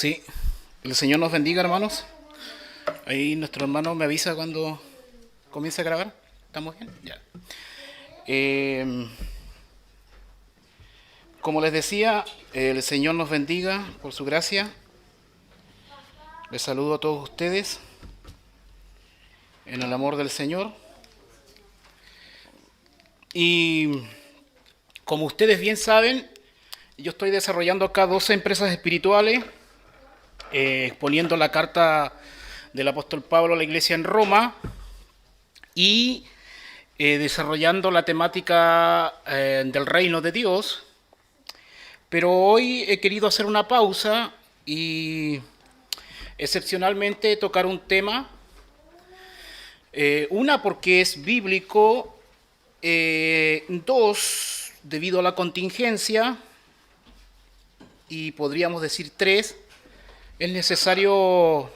Sí, el Señor nos bendiga, hermanos. Ahí nuestro hermano me avisa cuando comience a grabar. ¿Estamos bien? Ya. Eh, Como les decía, el Señor nos bendiga por su gracia. Les saludo a todos ustedes en el amor del Señor. Y como ustedes bien saben, yo estoy desarrollando acá 12 empresas espirituales, exponiendo la carta del apóstol Pablo a la iglesia en Roma y desarrollando la temática del reino de Dios. Pero hoy he querido hacer una pausa y excepcionalmente tocar un tema, una porque es bíblico, dos debido a la contingencia y podríamos decir tres, es necesario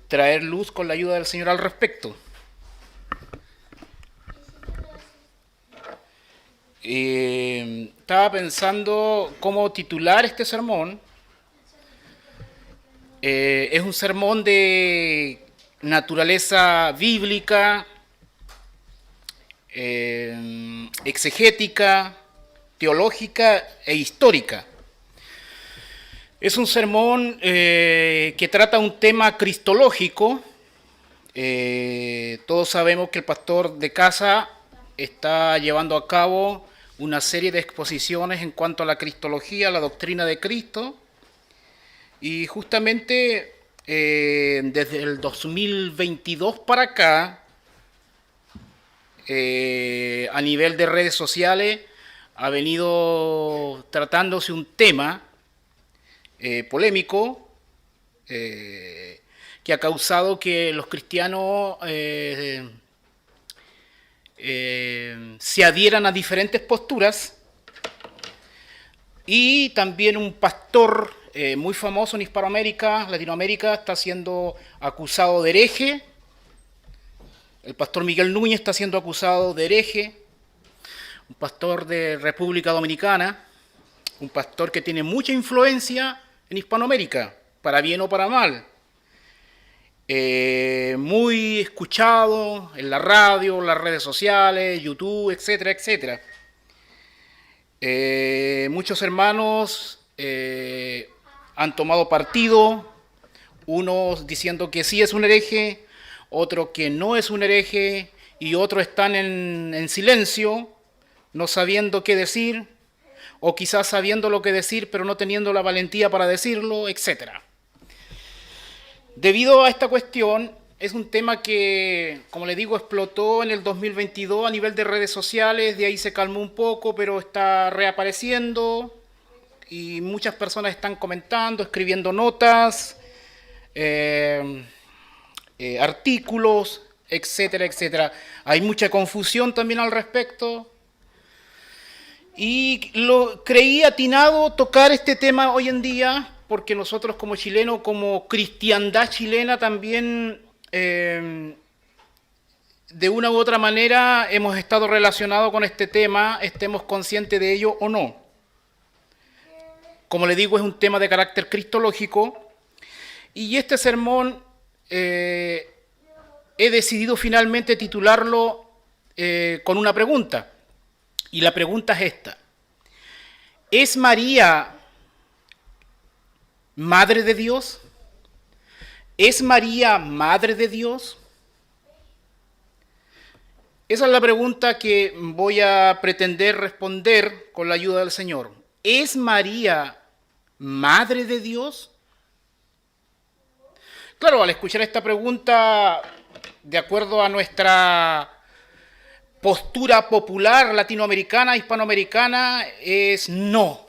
traer luz con la ayuda del Señor al respecto. Estaba pensando cómo titular este sermón. Es un sermón de naturaleza bíblica, exegética, teológica e histórica. Es un sermón que trata un tema cristológico. Todos sabemos que el pastor de casa está llevando a cabo una serie de exposiciones en cuanto a la cristología, la doctrina de Cristo, y justamente desde el 2022 para acá, a nivel de redes sociales, ha venido tratándose un tema polémico que ha causado que los cristianos se adhieran a diferentes posturas, y también un pastor muy famoso en Hispanoamérica, Latinoamérica, está siendo acusado de hereje. El pastor Miguel Núñez está siendo acusado de hereje, un pastor de República Dominicana, un pastor que tiene mucha influencia en Hispanoamérica, para bien o para mal. Muy escuchado en la radio, las redes sociales, YouTube, etcétera, etcétera. Muchos hermanos han tomado partido, unos diciendo que sí es un hereje, otros que no es un hereje, y otros están en silencio, no sabiendo qué decir, o quizás sabiendo lo que decir, pero no teniendo la valentía para decirlo, etcétera. Debido a esta cuestión, es un tema que, como les digo, explotó en el 2022 a nivel de redes sociales, de ahí se calmó un poco, pero está reapareciendo y muchas personas están comentando, escribiendo notas, artículos, etcétera, etcétera. Hay mucha confusión también al respecto. Y creí atinado tocar este tema hoy en día, porque nosotros como chilenos, como cristiandad chilena también, de una u otra manera hemos estado relacionados con este tema, estemos conscientes de ello o no. Como le digo, es un tema de carácter cristológico, y este sermón he decidido finalmente titularlo con una pregunta. Y la pregunta es esta: ¿es María madre de Dios? ¿Es María madre de Dios? Esa es la pregunta que voy a pretender responder con la ayuda del Señor. ¿Es María madre de Dios? Claro, al escuchar esta pregunta, de acuerdo a nuestra postura popular latinoamericana, hispanoamericana, es no.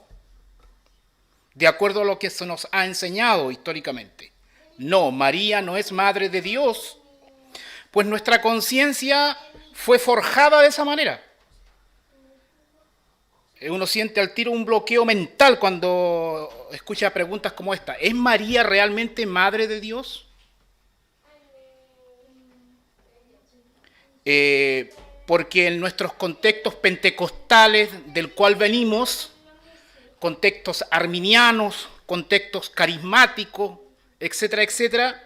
De acuerdo a lo que se nos ha enseñado históricamente. No, María no es madre de Dios, pues nuestra conciencia fue forjada de esa manera. Uno siente al tiro un bloqueo mental cuando escucha preguntas como esta. ¿Es María realmente madre de Dios? Porque en nuestros contextos pentecostales del cual venimos, contextos arminianos, contextos carismáticos, etcétera, etcétera,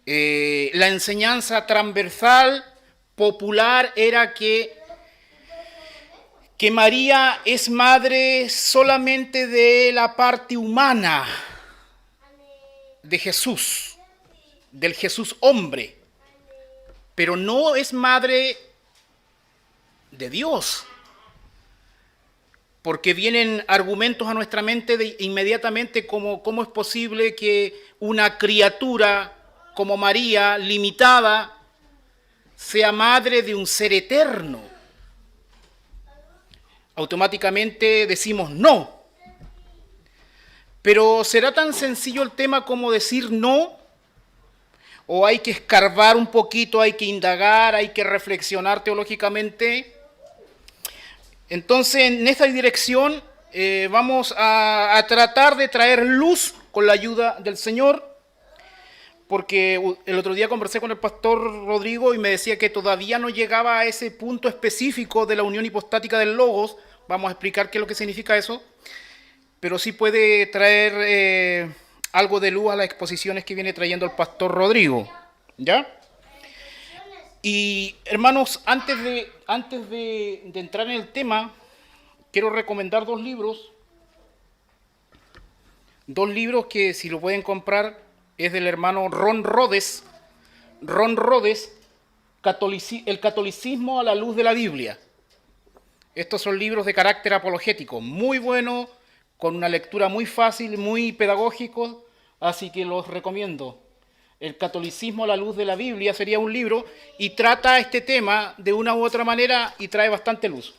la enseñanza transversal, popular, era que María es madre solamente de la parte humana de Jesús, del Jesús hombre, pero no es madre de Dios, porque vienen argumentos a nuestra mente inmediatamente como cómo es posible que una criatura como María, limitada, sea madre de un ser eterno. Automáticamente decimos no. Pero ¿será tan sencillo el tema como decir no? ¿O hay que escarbar un poquito, hay que indagar, hay que reflexionar teológicamente? Entonces, en esta dirección vamos a tratar de traer luz con la ayuda del Señor, porque el otro día conversé con el pastor Rodrigo y me decía que todavía no llegaba a ese punto específico de la unión hipostática del Logos. Vamos a explicar qué es lo que significa eso, pero sí puede traer algo de luz a las exposiciones que viene trayendo el pastor Rodrigo, ¿ya? Y hermanos, antes de entrar en el tema, quiero recomendar dos libros que si lo pueden comprar, es del hermano Ron Rhodes, El catolicismo a la luz de la Biblia. Estos son libros de carácter apologético, muy buenos, con una lectura muy fácil, muy pedagógico, así que los recomiendo. El catolicismo a la luz de la Biblia sería un libro y trata este tema de una u otra manera y trae bastante luz.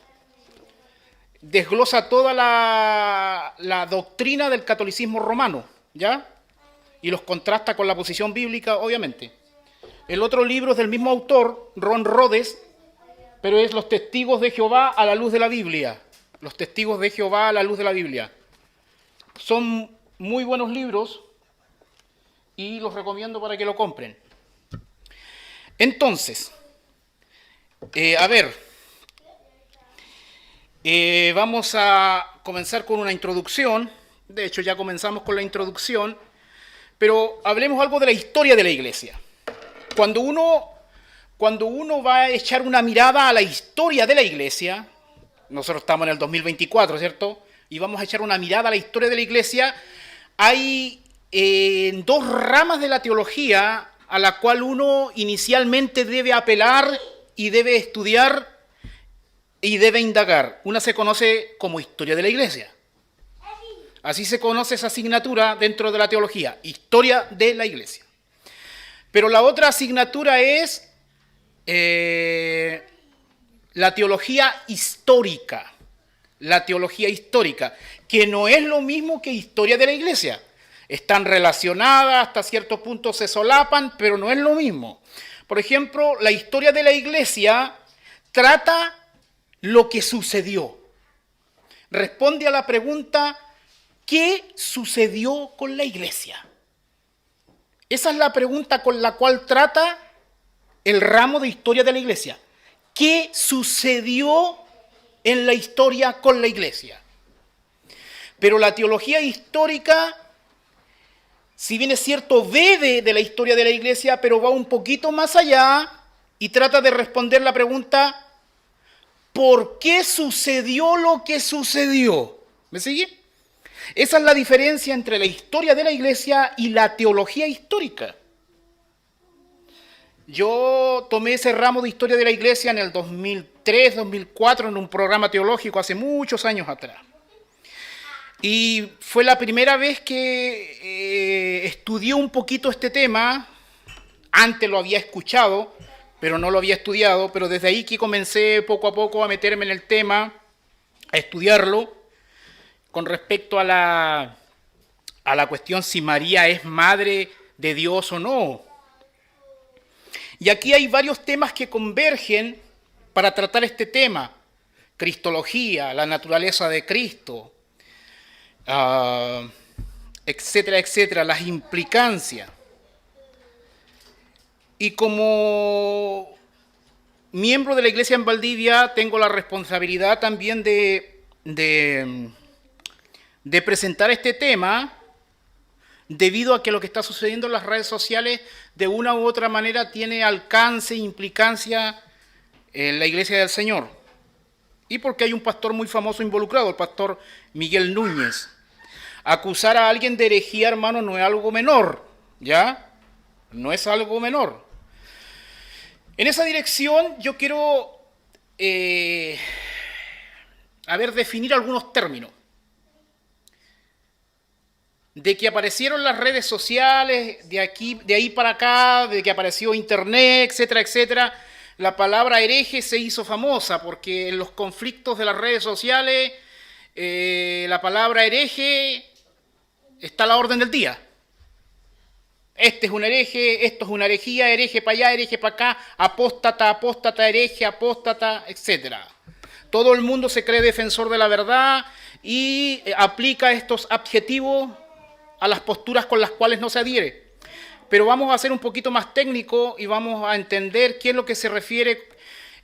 Desglosa toda la doctrina del catolicismo romano, ¿ya? Y los contrasta con la posición bíblica, obviamente. El otro libro es del mismo autor, Ron Rhodes, pero es Los Testigos de Jehová a la luz de la Biblia. Los Testigos de Jehová a la luz de la Biblia. Son muy buenos libros y los recomiendo para que lo compren. Entonces, vamos a comenzar con una introducción. De hecho, ya comenzamos con la introducción, pero hablemos algo de la historia de la Iglesia. Cuando uno va a echar una mirada a la historia de la Iglesia, nosotros estamos en el 2024, ¿cierto? Y vamos a echar una mirada a la historia de la Iglesia, hay dos ramas de la teología a la cual uno inicialmente debe apelar y debe estudiar y debe indagar. Una se conoce como historia de la Iglesia. Así se conoce esa asignatura dentro de la teología, historia de la Iglesia. Pero la otra asignatura es la teología histórica. La teología histórica, que no es lo mismo que historia de la Iglesia. Están relacionadas, hasta ciertos puntos se solapan, pero no es lo mismo. Por ejemplo, la historia de la Iglesia trata lo que sucedió. Responde a la pregunta, ¿qué sucedió con la Iglesia? Esa es la pregunta con la cual trata el ramo de historia de la Iglesia. ¿Qué sucedió en la historia con la Iglesia? Pero la teología histórica, si bien es cierto, bebe de la historia de la Iglesia, pero va un poquito más allá y trata de responder la pregunta, ¿por qué sucedió lo que sucedió? ¿Me sigue? Esa es la diferencia entre la historia de la Iglesia y la teología histórica. Yo tomé ese ramo de historia de la Iglesia en el 2003, 2004, en un programa teológico hace muchos años atrás. Y fue la primera vez que estudié un poquito este tema. Antes lo había escuchado, pero no lo había estudiado. Pero desde ahí que comencé poco a poco a meterme en el tema, a estudiarlo, con respecto a la cuestión si María es madre de Dios o no. Y aquí hay varios temas que convergen para tratar este tema. Cristología, la naturaleza de Cristo, etcétera, etcétera, las implicancias. Y como miembro de la Iglesia en Valdivia, tengo la responsabilidad también de presentar este tema debido a que lo que está sucediendo en las redes sociales de una u otra manera tiene alcance e implicancia en la Iglesia del Señor. Y porque hay un pastor muy famoso involucrado, el pastor Miguel Núñez. Acusar a alguien de herejía, hermano, no es algo menor, ¿ya? No es algo menor. En esa dirección yo quiero, definir algunos términos. De que aparecieron las redes sociales, de ahí para acá, de que apareció internet, etcétera, etcétera, la palabra hereje se hizo famosa porque en los conflictos de las redes sociales la palabra hereje está a la orden del día. Este es un hereje, esto es una herejía, hereje para allá, hereje para acá, apóstata, apóstata, hereje, apóstata, etcétera. Todo el mundo se cree defensor de la verdad y aplica estos adjetivos a las posturas con las cuales no se adhiere. Pero vamos a ser un poquito más técnico y vamos a entender qué es lo que se refiere,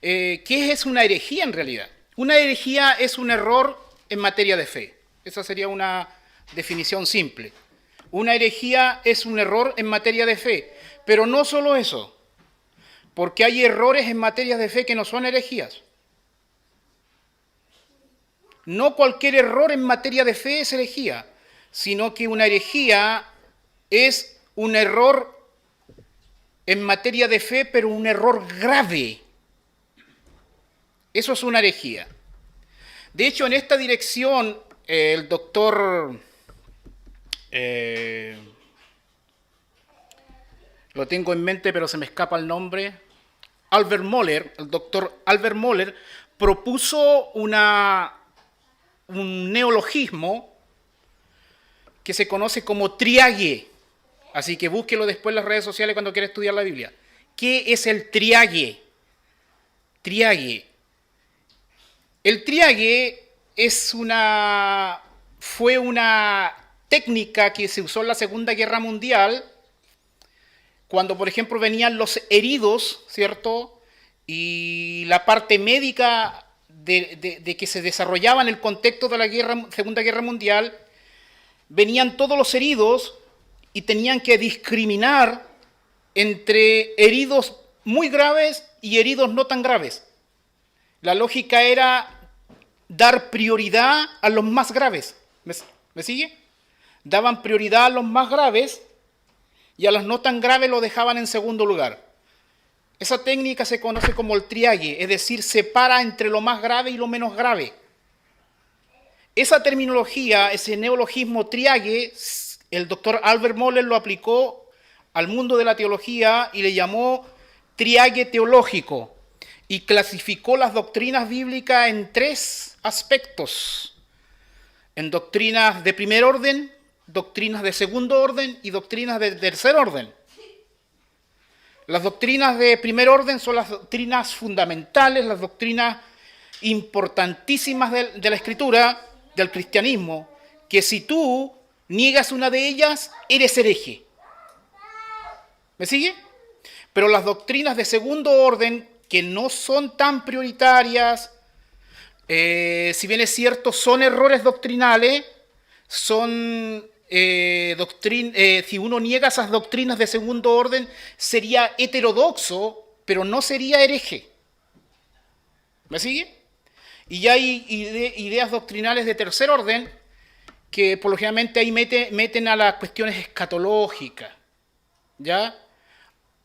qué es una herejía en realidad. Una herejía es un error en materia de fe. Esa sería una definición simple. Una herejía es un error en materia de fe. Pero no solo eso, porque hay errores en materia de fe que no son herejías. No cualquier error en materia de fe es herejía, sino que una herejía es un error en materia de fe, pero un error grave. Eso es una herejía. De hecho, en esta dirección, el doctor, lo tengo en mente, pero se me escapa el nombre, Albert Mohler, el doctor Albert Mohler, propuso un neologismo que se conoce como triague. Así que búsquelo después en las redes sociales cuando quiera estudiar la Biblia. ¿Qué es el triague? Triague. El triague fue una técnica que se usó en la Segunda Guerra Mundial, cuando, por ejemplo, venían los heridos, ¿cierto? Y la parte médica de que se desarrollaba en el contexto de la Segunda Guerra Mundial, venían todos los heridos y tenían que discriminar entre heridos muy graves y heridos no tan graves. La lógica era dar prioridad a los más graves. ¿Me sigue? Daban prioridad a los más graves y a los no tan graves lo dejaban en segundo lugar. Esa técnica se conoce como el triague, es decir, separa entre lo más grave y lo menos grave. Esa terminología, ese neologismo triague, el doctor Albert Mohler lo aplicó al mundo de la teología y le llamó triague teológico y clasificó las doctrinas bíblicas en 3 aspectos: en doctrinas de primer orden, doctrinas de segundo orden y doctrinas de tercer orden. Las doctrinas de primer orden son las doctrinas fundamentales, las doctrinas importantísimas de la Escritura, del cristianismo, que si tú niegas una de ellas, eres hereje. ¿Me sigue? Pero las doctrinas de segundo orden, que no son tan prioritarias, si bien es cierto, son errores doctrinales, son si uno niega esas doctrinas de segundo orden, sería heterodoxo, pero no sería hereje. ¿Me sigue? Y ya hay ideas doctrinales de tercer orden que por lo generalmente ahí meten a las cuestiones escatológicas, ¿ya?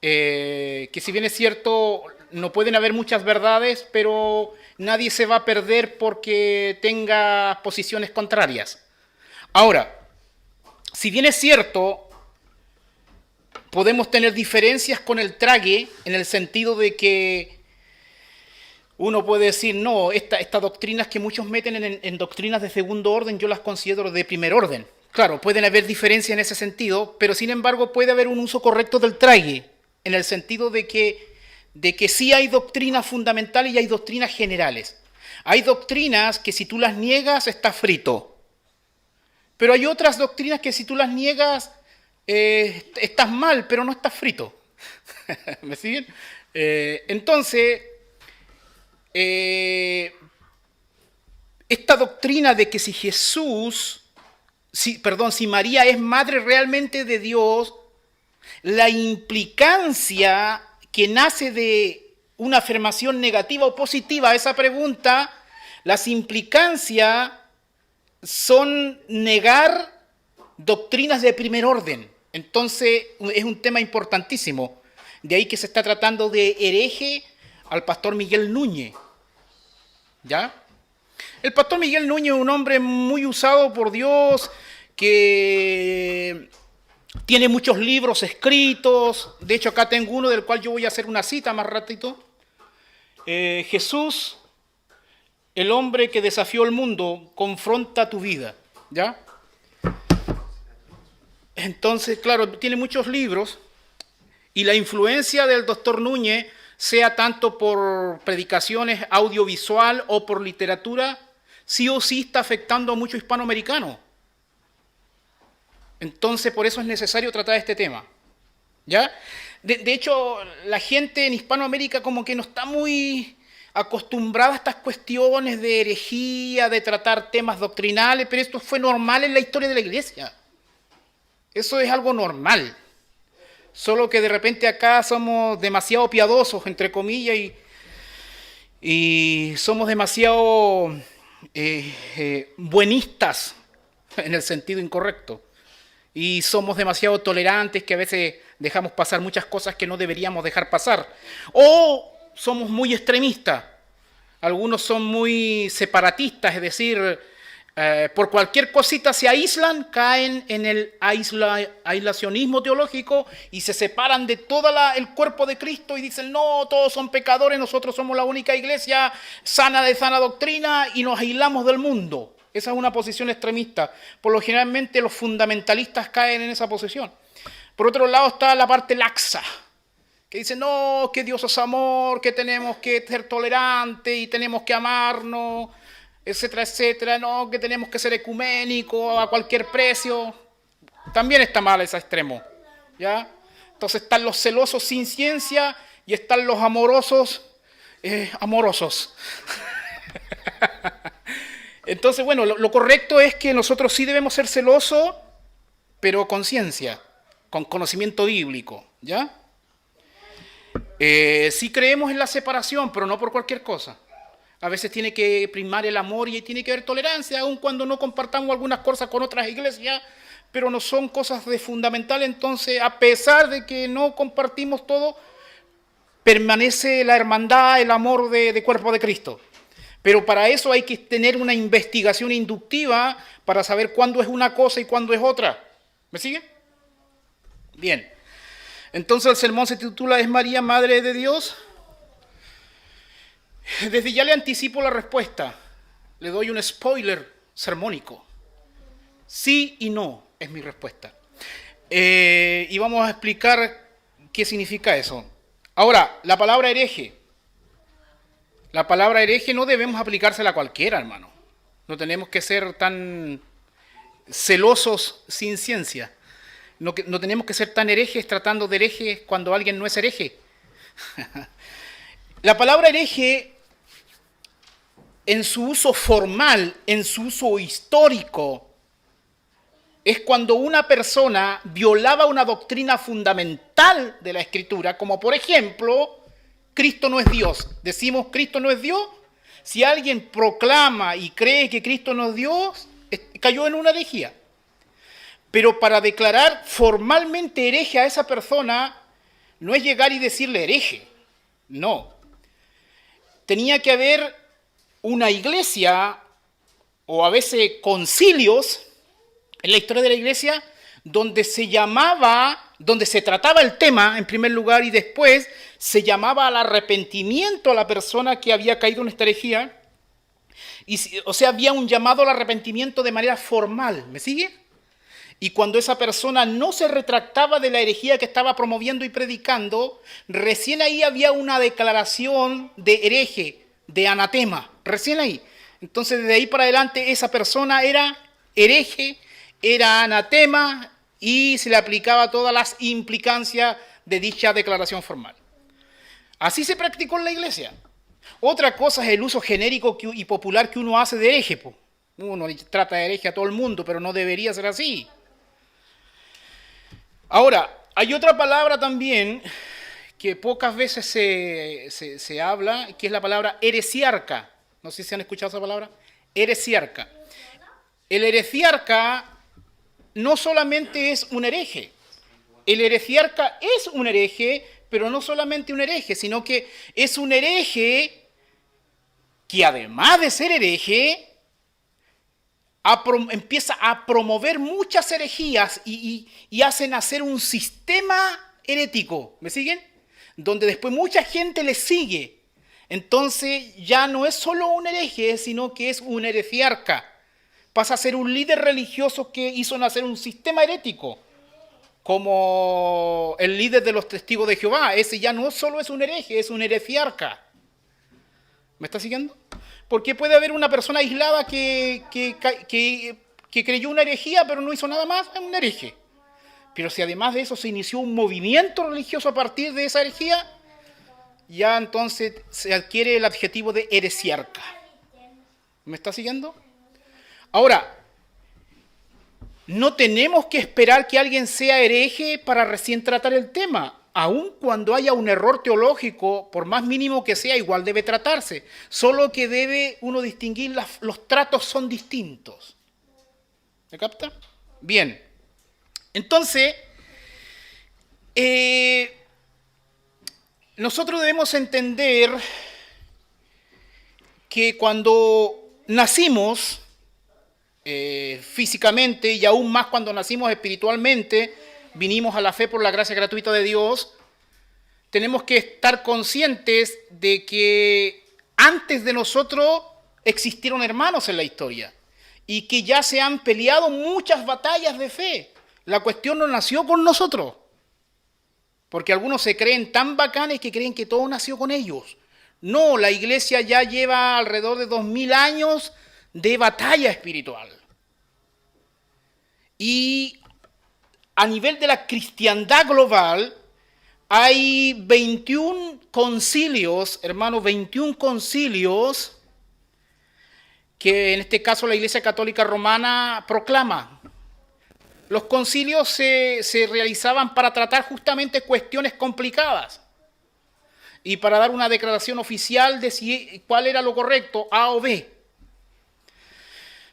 Que si bien es cierto, no pueden haber muchas verdades, pero nadie se va a perder porque tenga posiciones contrarias. Ahora, si bien es cierto, podemos tener diferencias con el trague en el sentido de que uno puede decir, no, estas doctrinas que muchos meten en doctrinas de segundo orden, yo las considero de primer orden. Claro, pueden haber diferencias en ese sentido, pero sin embargo puede haber un uso correcto del trague, en el sentido de que sí hay doctrinas fundamentales y hay doctrinas generales. Hay doctrinas que si tú las niegas, estás frito. Pero hay otras doctrinas que si tú las niegas, estás mal, pero no estás frito. ¿Me siguen? Entonces, esta doctrina de que si Jesús si María es madre realmente de Dios, la implicancia que nace de una afirmación negativa o positiva a esa pregunta, las implicancias son negar doctrinas de primer orden. Entonces es un tema importantísimo. De ahí que se está tratando de hereje al pastor Miguel Núñez. ¿Ya? El pastor Miguel Núñez es un hombre muy usado por Dios, que tiene muchos libros escritos. De hecho, acá tengo uno del cual yo voy a hacer una cita más ratito. Jesús, el hombre que desafió el mundo, confronta tu vida. ¿Ya? Entonces, claro, tiene muchos libros y la influencia del doctor Núñez, sea tanto por predicaciones audiovisual o por literatura, sí o sí está afectando a muchos hispanoamericanos. Entonces, por eso es necesario tratar este tema. ¿Ya? De hecho, la gente en Hispanoamérica como que no está muy acostumbrada a estas cuestiones de herejía, de tratar temas doctrinales, pero esto fue normal en la historia de la iglesia. Eso es algo normal. Solo que de repente acá somos demasiado piadosos, entre comillas, y somos demasiado buenistas, en el sentido incorrecto. Y somos demasiado tolerantes, que a veces dejamos pasar muchas cosas que no deberíamos dejar pasar. O somos muy extremistas. Algunos son muy separatistas, es decir, por cualquier cosita se aíslan, caen en el aislacionismo teológico y se separan de todo el cuerpo de Cristo y dicen, no, todos son pecadores, nosotros somos la única iglesia sana de sana doctrina y nos aislamos del mundo. Esa es una posición extremista. Por lo generalmente los fundamentalistas caen en esa posición. Por otro lado está la parte laxa, que dice, no, que Dios es amor, que tenemos que ser tolerantes y tenemos que amarnos, etcétera, etcétera, no, que tenemos que ser ecuménicos a cualquier precio. También está mal ese extremo, ¿ya? Entonces están los celosos sin ciencia y están los amorosos amorosos. Entonces, bueno, lo correcto es que nosotros sí debemos ser celosos, pero con ciencia, con conocimiento bíblico, ¿ya? Sí creemos en la separación, pero no por cualquier cosa. A veces tiene que primar el amor y tiene que haber tolerancia, aun cuando no compartamos algunas cosas con otras iglesias, pero no son cosas de fundamental. Entonces, a pesar de que no compartimos todo, permanece la hermandad, el amor de cuerpo de Cristo. Pero para eso hay que tener una investigación inductiva para saber cuándo es una cosa y cuándo es otra. ¿Me sigue? Bien. Entonces el sermón se titula ¿Es María Madre de Dios? Desde ya le anticipo la respuesta. Le doy un spoiler sermónico. Sí y no es mi respuesta. Y vamos a explicar qué significa eso. Ahora, la palabra hereje. La palabra hereje no debemos aplicársela a cualquiera, hermano. No tenemos que ser tan celosos sin ciencia. No tenemos que ser tan herejes tratando de herejes cuando alguien no es hereje. La palabra hereje, en su uso formal, en su uso histórico, es cuando una persona violaba una doctrina fundamental de la Escritura, como por ejemplo, Cristo no es Dios. Decimos, Cristo no es Dios. Si alguien proclama y cree que Cristo no es Dios, cayó en una herejía. Pero para declarar formalmente hereje a esa persona, no es llegar y decirle hereje. No. Tenía que haber una iglesia, o a veces concilios, en la historia de la iglesia, donde se trataba el tema en primer lugar y después se llamaba al arrepentimiento a la persona que había caído en esta herejía. O sea, había un llamado al arrepentimiento de manera formal. ¿Me sigue? Y cuando esa persona no se retractaba de la herejía que estaba promoviendo y predicando, recién ahí había una declaración de hereje, de anatema. Recién ahí. Entonces, desde ahí para adelante, esa persona era hereje, era anatema y se le aplicaba todas las implicancias de dicha declaración formal. Así se practicó en la iglesia. Otra cosa es el uso genérico y popular que uno hace de hereje. Uno trata de hereje a todo el mundo, pero no debería ser así. Ahora, hay otra palabra también que pocas veces se habla, que es la palabra heresiarca. No sé si han escuchado esa palabra. Heresiarca. El heresiarca no solamente es un hereje. El heresiarca es un hereje, pero no solamente un hereje, sino que es un hereje que además de ser hereje, empieza a promover muchas herejías y hace nacer un sistema herético. ¿Me siguen? Donde después mucha gente le sigue. Entonces ya no es solo un hereje, sino que es un heresiarca. Pasa a ser un líder religioso que hizo nacer un sistema herético, como el líder de los testigos de Jehová. Ese ya no solo es un hereje, es un heresiarca. ¿Me está siguiendo? Porque puede haber una persona aislada que creyó una herejía, pero no hizo nada más, es un hereje. Pero si además de eso se inició un movimiento religioso a partir de esa herejía, ya entonces se adquiere el adjetivo de heresiarca. ¿Me está siguiendo? Ahora, no tenemos que esperar que alguien sea hereje para recién tratar el tema. Aun cuando haya un error teológico, por más mínimo que sea, igual debe tratarse. Solo que debe uno distinguir, los tratos son distintos. ¿Me capta? Bien. Entonces, nosotros debemos entender que cuando nacimos físicamente y aún más cuando nacimos espiritualmente, vinimos a la fe por la gracia gratuita de Dios, tenemos que estar conscientes de que antes de nosotros existieron hermanos en la historia y que ya se han peleado muchas batallas de fe. La cuestión no nació con nosotros, porque algunos se creen tan bacanes que creen que todo nació con ellos. No, la iglesia ya lleva alrededor de 2000 años de batalla espiritual. Y a nivel de la cristiandad global, hay 21 concilios, hermanos, 21 concilios que en este caso la Iglesia Católica Romana proclama. Los concilios se realizaban para tratar justamente cuestiones complicadas y para dar una declaración oficial de cuál era lo correcto, A o B.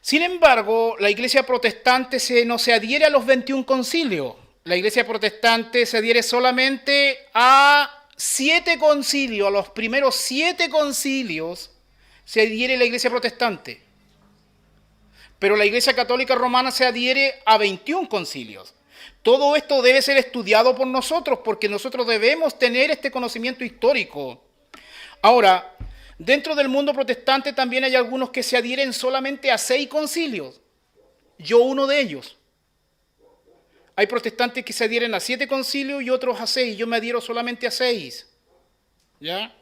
Sin embargo, la Iglesia protestante no se adhiere a los 21 concilios. La Iglesia protestante se adhiere solamente a 7 concilios, a los primeros 7 concilios se adhiere la Iglesia protestante. Pero la Iglesia Católica Romana se adhiere a 21 concilios. Todo esto debe ser estudiado por nosotros porque nosotros debemos tener este conocimiento histórico. Ahora, dentro del mundo protestante también hay algunos que se adhieren solamente a 6 concilios. Yo uno de ellos. Hay protestantes que se adhieren a 7 concilios y otros a 6. Yo me adhiero solamente a 6. ¿Ya?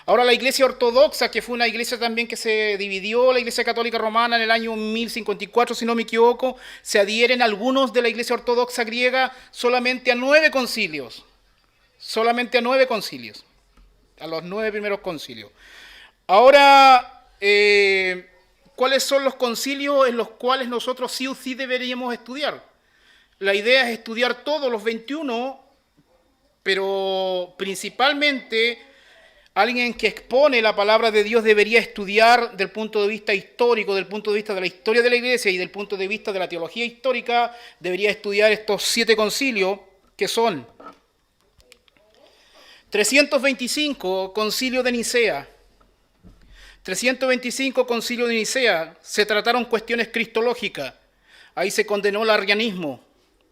Ahora la Iglesia Ortodoxa, que fue una iglesia también que se dividió, la Iglesia Católica Romana en el año 1054, si no me equivoco, se adhieren algunos de la Iglesia Ortodoxa griega solamente a 9 concilios. Solamente a 9 concilios. A los 9 primeros concilios. Ahora, ¿cuáles son los concilios en los cuales nosotros sí o sí deberíamos estudiar? La idea es estudiar todos los 21, pero principalmente alguien que expone la palabra de Dios debería estudiar del punto de vista histórico, del punto de vista de la historia de la iglesia y del punto de vista de la teología histórica, debería estudiar estos 7 concilios que son 325, concilio de Nicea. 325, concilio de Nicea, se trataron cuestiones cristológicas. Ahí se condenó el arrianismo,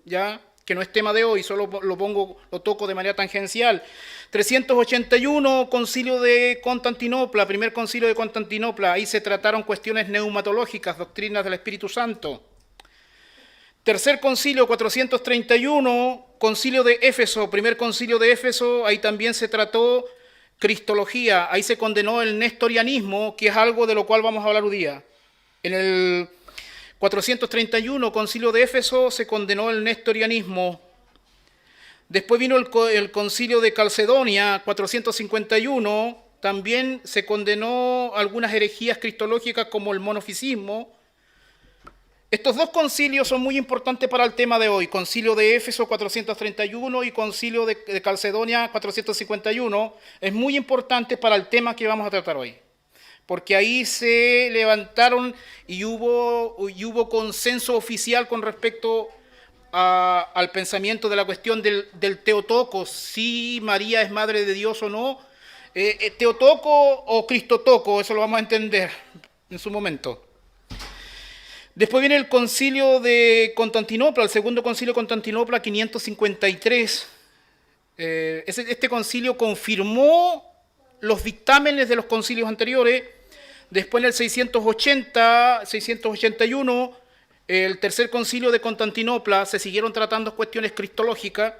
¿ya? Que no es tema de hoy, solo lo toco de manera tangencial. 381, concilio de Constantinopla, primer concilio de Constantinopla, ahí se trataron cuestiones neumatológicas, doctrinas del Espíritu Santo. Tercer concilio, 431, concilio de Éfeso, primer concilio de Éfeso, ahí también se trató cristología, ahí se condenó el nestorianismo, que es algo de lo cual vamos a hablar hoy día. En el 431, concilio de Éfeso, se condenó el nestorianismo. Después vino el concilio de Calcedonia, 451, también se condenó algunas herejías cristológicas como el monofisismo. Estos dos concilios son muy importantes para el tema de hoy, Concilio de Éfeso 431 y Concilio de Calcedonia 451, es muy importante para el tema que vamos a tratar hoy, porque ahí se levantaron y hubo consenso oficial con respecto al pensamiento de la cuestión del Teotocos, si María es madre de Dios o no, Teotoco o Cristotoco, eso lo vamos a entender en su momento. Después viene el concilio de Constantinopla, el segundo concilio de Constantinopla, 553. Este concilio confirmó los dictámenes de los concilios anteriores. Después en el 681, el tercer concilio de Constantinopla, se siguieron tratando cuestiones cristológicas.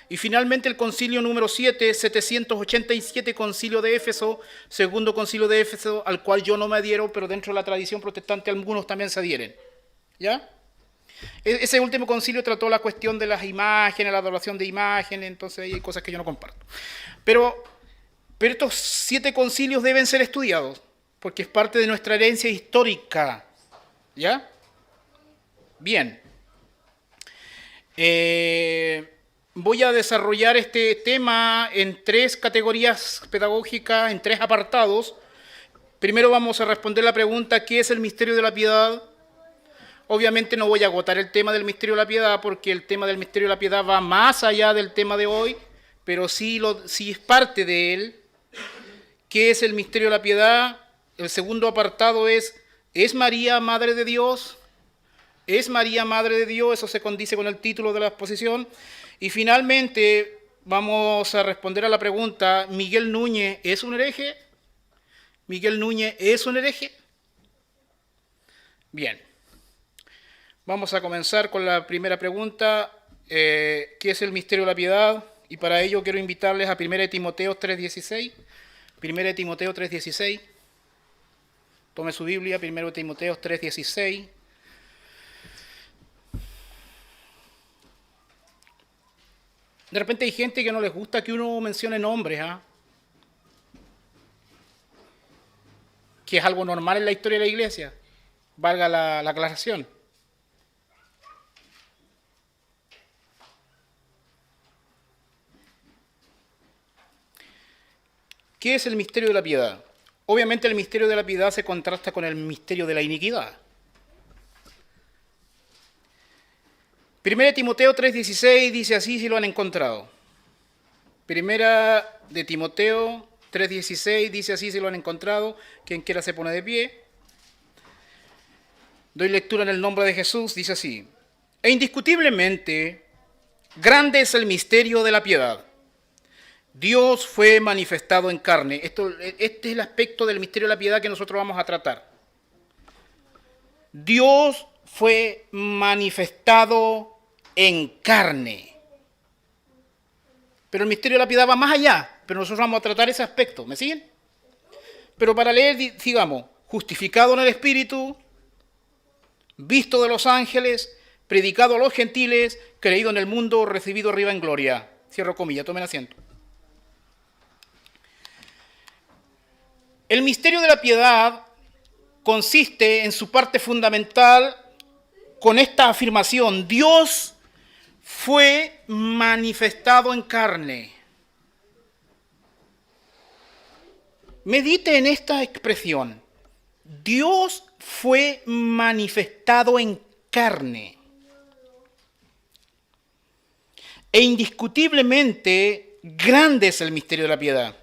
Y finalmente el concilio número 7, 787, concilio de Éfeso, segundo concilio de Éfeso, al cual yo no me adhiero, pero dentro de la tradición protestante algunos también se adhieren. ¿Ya? Ese último concilio trató la cuestión de las imágenes, la adoración de imágenes, entonces hay cosas que yo no comparto. Pero estos 7 concilios deben ser estudiados, porque es parte de nuestra herencia histórica. ¿Ya? Bien. Voy a desarrollar este tema en 3 categorías pedagógicas, en 3 apartados. Primero vamos a responder la pregunta, ¿qué es el misterio de la piedad? Obviamente no voy a agotar el tema del misterio de la piedad, porque el tema del misterio de la piedad va más allá del tema de hoy, pero sí es parte de él. ¿Qué es el misterio de la piedad? El segundo apartado ¿es María madre de Dios? ¿Es María madre de Dios? Eso se condice con el título de la exposición. Y finalmente vamos a responder a la pregunta, ¿Miguel Núñez es un hereje? ¿Miguel Núñez es un hereje? Bien. Vamos a comenzar con la primera pregunta, ¿qué es el misterio de la piedad? Y para ello quiero invitarles a 1 Timoteo 3:16. 1 Timoteo 3:16. Tome su Biblia, 1 Timoteo 3:16. De repente hay gente que no les gusta que uno mencione nombres, que es algo normal en la historia de la iglesia, valga la aclaración. ¿Qué es el misterio de la piedad? Obviamente el misterio de la piedad se contrasta con el misterio de la iniquidad. 1 Timoteo 3:16 dice así si lo han encontrado. 1 de Timoteo 3:16 dice así si lo han encontrado. Quien quiera se pone de pie. Doy lectura en el nombre de Jesús, dice así. E indiscutiblemente, grande es el misterio de la piedad. Dios fue manifestado en carne. Este es el aspecto del misterio de la piedad que nosotros vamos a tratar. Dios fue manifestado en carne. Pero el misterio de la piedad va más allá, pero nosotros vamos a tratar ese aspecto. ¿Me siguen? Pero para leer, sigamos, justificado en el Espíritu, visto de los ángeles, predicado a los gentiles, creído en el mundo, recibido arriba en gloria. Cierro comillas, tomen asiento. El misterio de la piedad consiste en su parte fundamental con esta afirmación: Dios fue manifestado en carne. Medite en esta expresión. Dios fue manifestado en carne. E indiscutiblemente grande es el misterio de la piedad.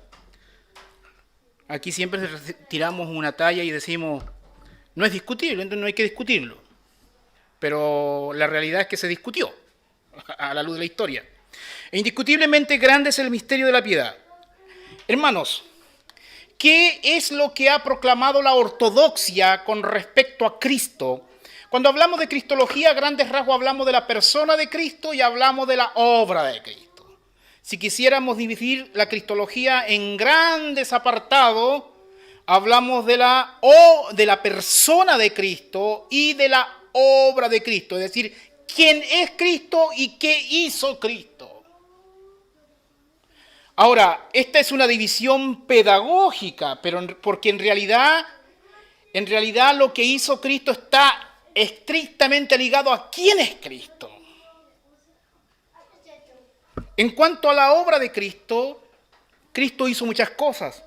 Aquí siempre tiramos una talla y decimos, no es discutible, entonces no hay que discutirlo. Pero la realidad es que se discutió a la luz de la historia. E indiscutiblemente grande es el misterio de la piedad. Hermanos, ¿qué es lo que ha proclamado la ortodoxia con respecto a Cristo? Cuando hablamos de cristología, a grandes rasgos hablamos de la persona de Cristo y hablamos de la obra de Cristo. Si quisiéramos dividir la cristología en grandes apartados, hablamos de la persona de Cristo y de la obra de Cristo, es decir, quién es Cristo y qué hizo Cristo. Ahora, esta es una división pedagógica, porque en realidad lo que hizo Cristo está estrictamente ligado a quién es Cristo. En cuanto a la obra de Cristo, Cristo hizo muchas cosas.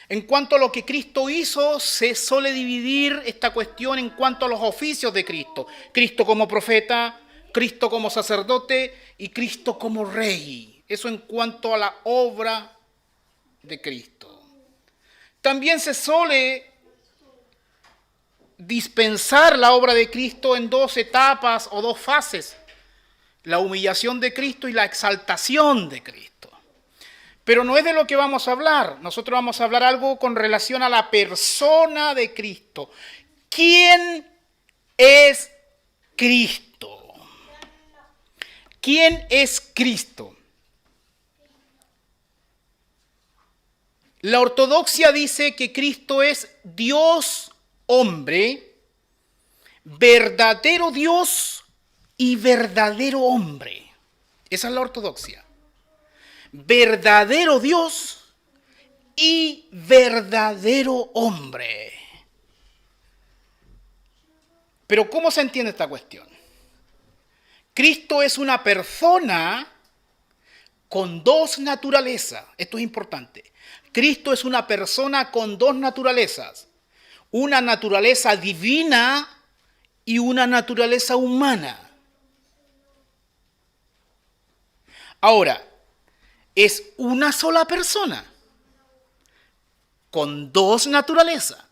En cuanto a lo que Cristo hizo, se suele dividir esta cuestión en cuanto a los oficios de Cristo. Cristo como profeta, Cristo como sacerdote y Cristo como rey. Eso en cuanto a la obra de Cristo. También se suele dispensar la obra de Cristo en dos etapas o dos fases. La humillación de Cristo y la exaltación de Cristo. Pero no es de lo que vamos a hablar. Nosotros vamos a hablar algo con relación a la persona de Cristo. ¿Quién es Cristo? ¿Quién es Cristo? La ortodoxia dice que Cristo es Dios hombre, verdadero Dios y verdadero hombre. Esa es la ortodoxia. Verdadero Dios y verdadero hombre. Pero ¿cómo se entiende esta cuestión? Cristo es una persona con dos naturalezas. Esto es importante. Cristo es una persona con dos naturalezas. Una naturaleza divina y una naturaleza humana. Ahora, es una sola persona con dos naturalezas.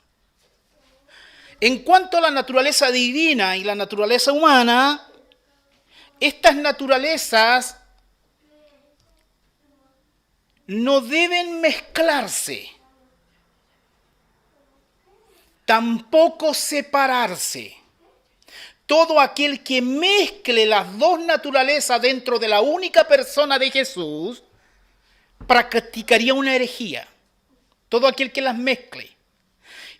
En cuanto a la naturaleza divina y la naturaleza humana, estas naturalezas no deben mezclarse, tampoco separarse. Todo aquel que mezcle las dos naturalezas dentro de la única persona de Jesús practicaría una herejía. Todo aquel que las mezcle.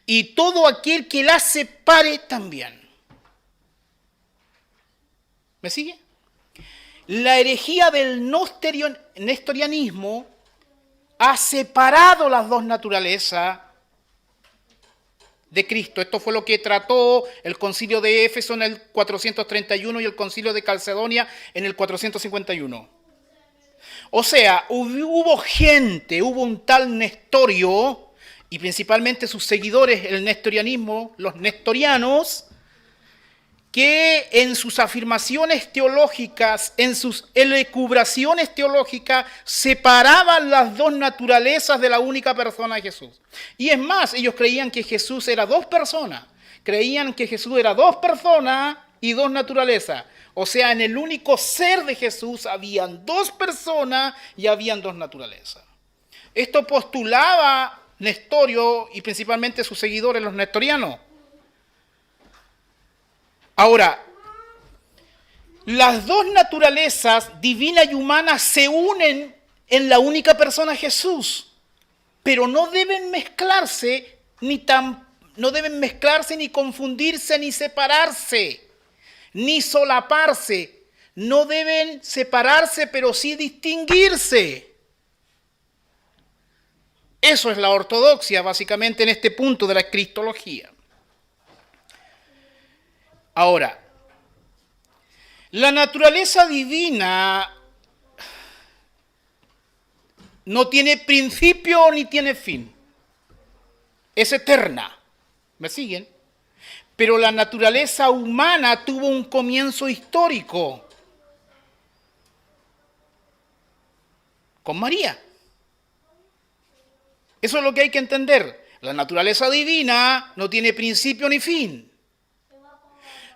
Y todo aquel que las separe también. ¿Me sigue? La herejía del nestorianismo ha separado las dos naturalezas de Cristo. Esto fue lo que trató el concilio de Éfeso en el 431 y el concilio de Calcedonia en el 451. O sea, hubo un tal Nestorio, y principalmente sus seguidores, el nestorianismo, los nestorianos, que en sus afirmaciones teológicas, en sus elucubraciones teológicas, separaban las dos naturalezas de la única persona de Jesús. Y es más, ellos creían que Jesús era dos personas. Creían que Jesús era dos personas y dos naturalezas. O sea, en el único ser de Jesús habían dos personas y habían dos naturalezas. Esto postulaba Nestorio y principalmente sus seguidores, los nestorianos. Ahora, las dos naturalezas, divina y humana, se unen en la única persona Jesús, pero no deben mezclarse ni confundirse, ni separarse, ni solaparse. No deben separarse, pero sí distinguirse. Eso es la ortodoxia, básicamente, en este punto de la cristología. Ahora, la naturaleza divina no tiene principio ni tiene fin. Es eterna. ¿Me siguen? Pero la naturaleza humana tuvo un comienzo histórico con María. Eso es lo que hay que entender. La naturaleza divina no tiene principio ni fin.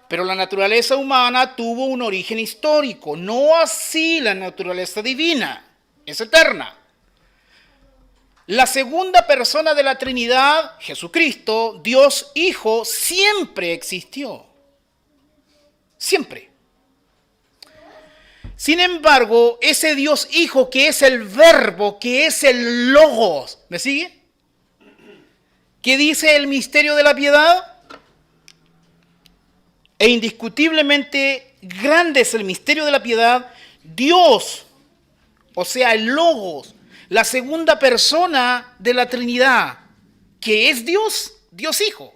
Pero la naturaleza humana tuvo un origen histórico. No así la naturaleza divina. Es eterna. La segunda persona de la Trinidad, Jesucristo, Dios Hijo, siempre existió. Siempre. Sin embargo, ese Dios Hijo que es el Verbo, que es el Logos, ¿me sigue? ¿Qué dice el misterio de la piedad? E indiscutiblemente grande es el misterio de la piedad. Dios, o sea, el Logos, la segunda persona de la Trinidad, que es Dios, Dios Hijo.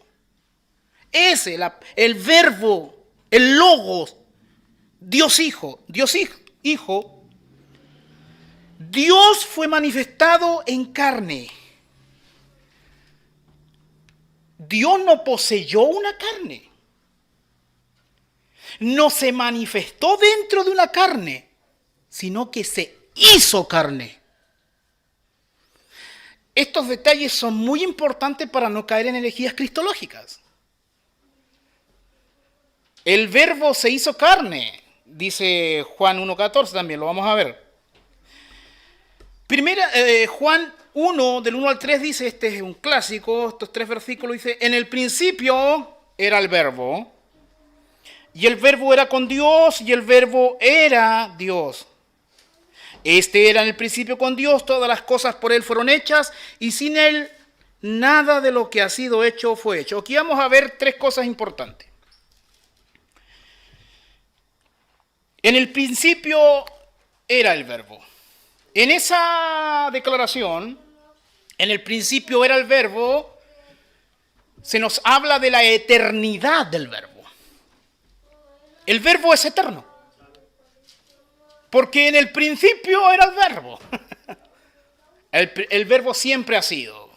Ese, el verbo, el logos, Dios Hijo, Hijo, Dios fue manifestado en carne. Dios no poseyó una carne. No se manifestó dentro de una carne, sino que se hizo carne. Estos detalles son muy importantes para no caer en herejías cristológicas. El verbo se hizo carne, dice Juan 1:14 también, lo vamos a ver. Juan 1, del 1 al 3 dice, este es un clásico, estos 3 versículos, dice, en el principio era el verbo, y el verbo era con Dios, y el verbo era Dios. Este era en el principio con Dios, todas las cosas por Él fueron hechas, y sin Él nada de lo que ha sido hecho fue hecho. Aquí vamos a ver 3 cosas importantes. En el principio era el verbo. En esa declaración, en el principio era el verbo, se nos habla de la eternidad del verbo. El verbo es eterno. Porque en el principio era el verbo. El verbo siempre ha sido.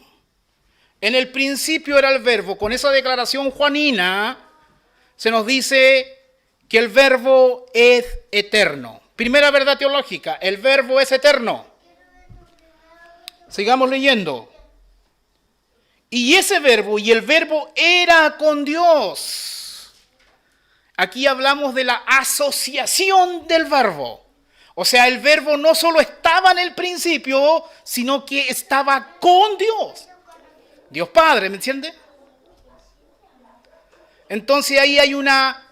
En el principio era el verbo. Con esa declaración juanina se nos dice que el verbo es eterno. Primera verdad teológica, el verbo es eterno. Sigamos leyendo. Y ese verbo, y el verbo era con Dios. Aquí hablamos de la asociación del verbo. O sea, el verbo no solo estaba en el principio, sino que estaba con Dios. Dios Padre, ¿me entiende? Entonces ahí hay una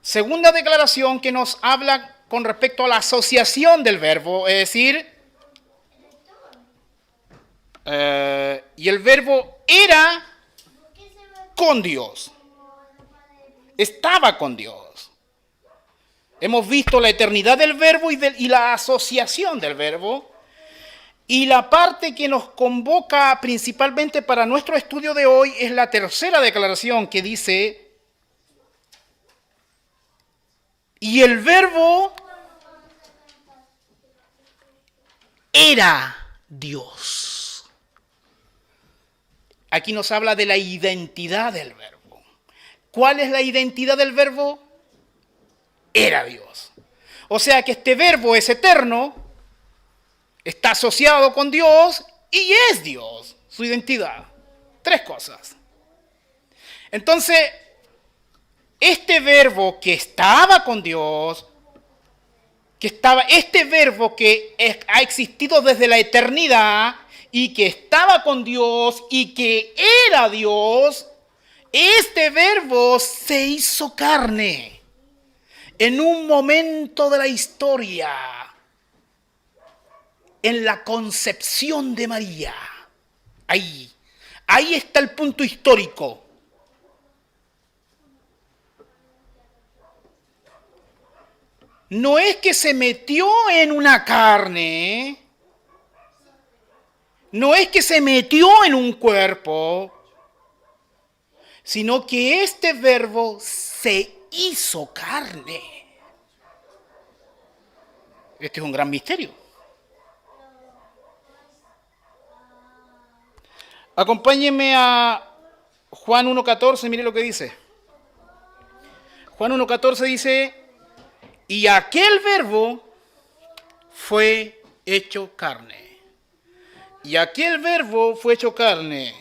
segunda declaración que nos habla con respecto a la asociación del verbo, es decir, y el verbo era con Dios, estaba con Dios. Hemos visto la eternidad del verbo y la asociación del verbo, y la parte que nos convoca principalmente para nuestro estudio de hoy es la tercera declaración que dice, y el verbo era Dios. Aquí nos habla de la identidad del verbo. ¿Cuál es la identidad del verbo? Era Dios. O sea que este verbo es eterno, está asociado con Dios y es Dios, su identidad. 3 cosas. Entonces, este verbo que estaba con Dios, este verbo que ha existido desde la eternidad y que estaba con Dios y que era Dios, este verbo se hizo carne en un momento de la historia, en la concepción de María. Ahí está el punto histórico. No es que se metió en una carne, no es que se metió en un cuerpo, sino que este verbo se hizo carne. Este es un gran misterio. Acompáñenme a Juan 1:14, mire lo que dice. Juan 1:14 dice, y aquel verbo fue hecho carne. Y aquel verbo fue hecho carne.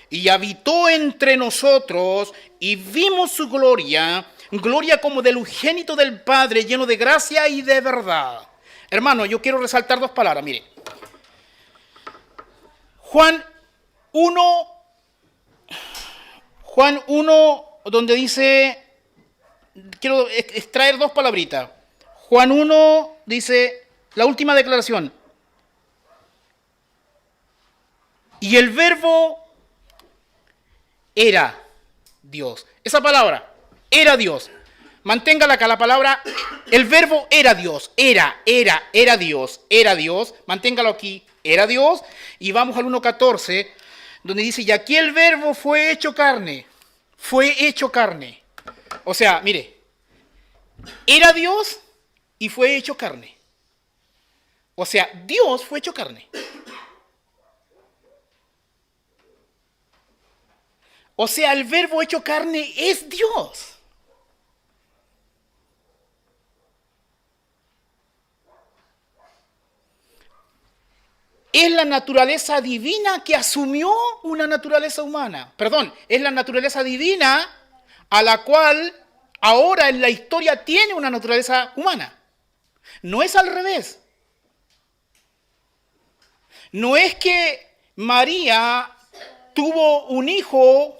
Y habitó entre nosotros y vimos su gloria, gloria como del unigénito del Padre, lleno de gracia y de verdad. Hermano, yo quiero resaltar 2 palabras, mire. Juan 1, donde dice, quiero extraer 2 palabritas. Juan 1 dice, la última declaración. Y el verbo era Dios. Esa palabra, era Dios. Manténgala acá la palabra, el verbo era Dios, era Dios, manténgalo aquí, era Dios, y vamos al 1.14, donde dice, y aquí el verbo fue hecho carne. O sea, mire, era Dios y fue hecho carne. O sea, Dios fue hecho carne. O sea, el verbo hecho carne es Dios. Es la naturaleza divina que asumió una naturaleza humana. Perdón, es la naturaleza divina a la cual ahora en la historia tiene una naturaleza humana. No es al revés. No es que María tuvo un hijo